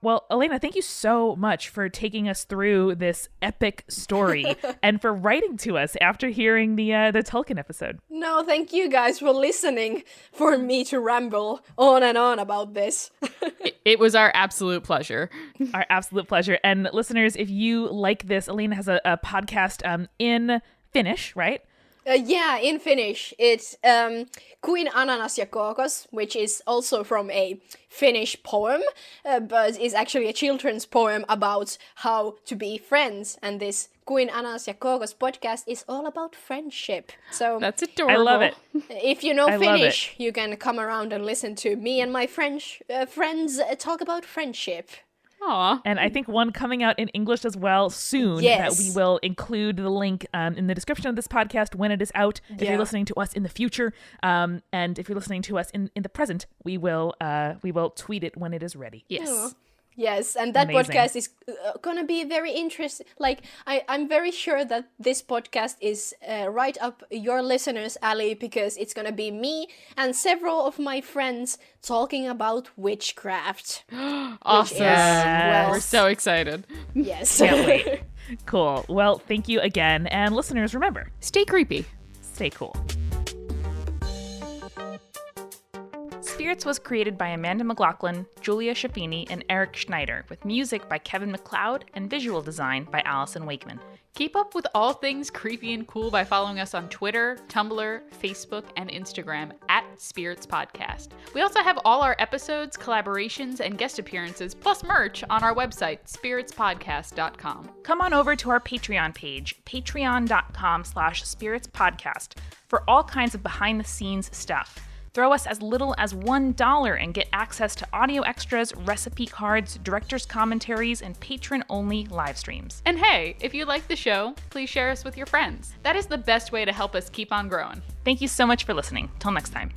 Well, Elena, thank you so much for taking us through this epic story and for writing to us after hearing the Tolkien episode. No, thank you guys for listening, for me to ramble on and on about this. It was our absolute pleasure. Our absolute pleasure. And listeners, if you like this, Elena has a podcast in Finnish, right? Yeah, in Finnish, it's Kuin ananas ja kookos, which is also from a Finnish poem, but is actually a children's poem about how to be friends. And this Kuin ananas ja kookos podcast is all about friendship. So that's adorable. I love it. If you know Finnish, you can come around and listen to me and my French friends talk about friendship. Aw. And I think one coming out in English as well soon that we will include the link in the description of this podcast when it is out. If you're listening to us in the future, and if you're listening to us in the present, we will tweet it when it is ready. Yes. Oh. Yes, and that Amazing. podcast is gonna be very interesting. Like, I'm very sure that this podcast is right up your listeners' alley because it's gonna be me and several of my friends talking about witchcraft. Awesome. Well, We're so excited. yes. Can't wait. Cool. Well, thank you again. And listeners, remember, Stay creepy. stay cool. Spirits was created by Amanda McLaughlin, Julia Schaffini, and Eric Schneider, with music by Kevin MacLeod and visual design by Allison Wakeman. Keep up with all things creepy and cool by following us on Twitter, Tumblr, Facebook, and Instagram @Spirits Podcast. We also have all our episodes, collaborations, and guest appearances, plus merch on our website, spiritspodcast.com. Come on over to our Patreon page, patreon.com/spiritspodcast, for all kinds of behind-the-scenes stuff. Throw us as little as $1 and get access to audio extras, recipe cards, director's commentaries, and patron-only live streams. And hey, if you like the show, please share us with your friends. That is the best way to help us keep on growing. Thank you so much for listening. Till next time.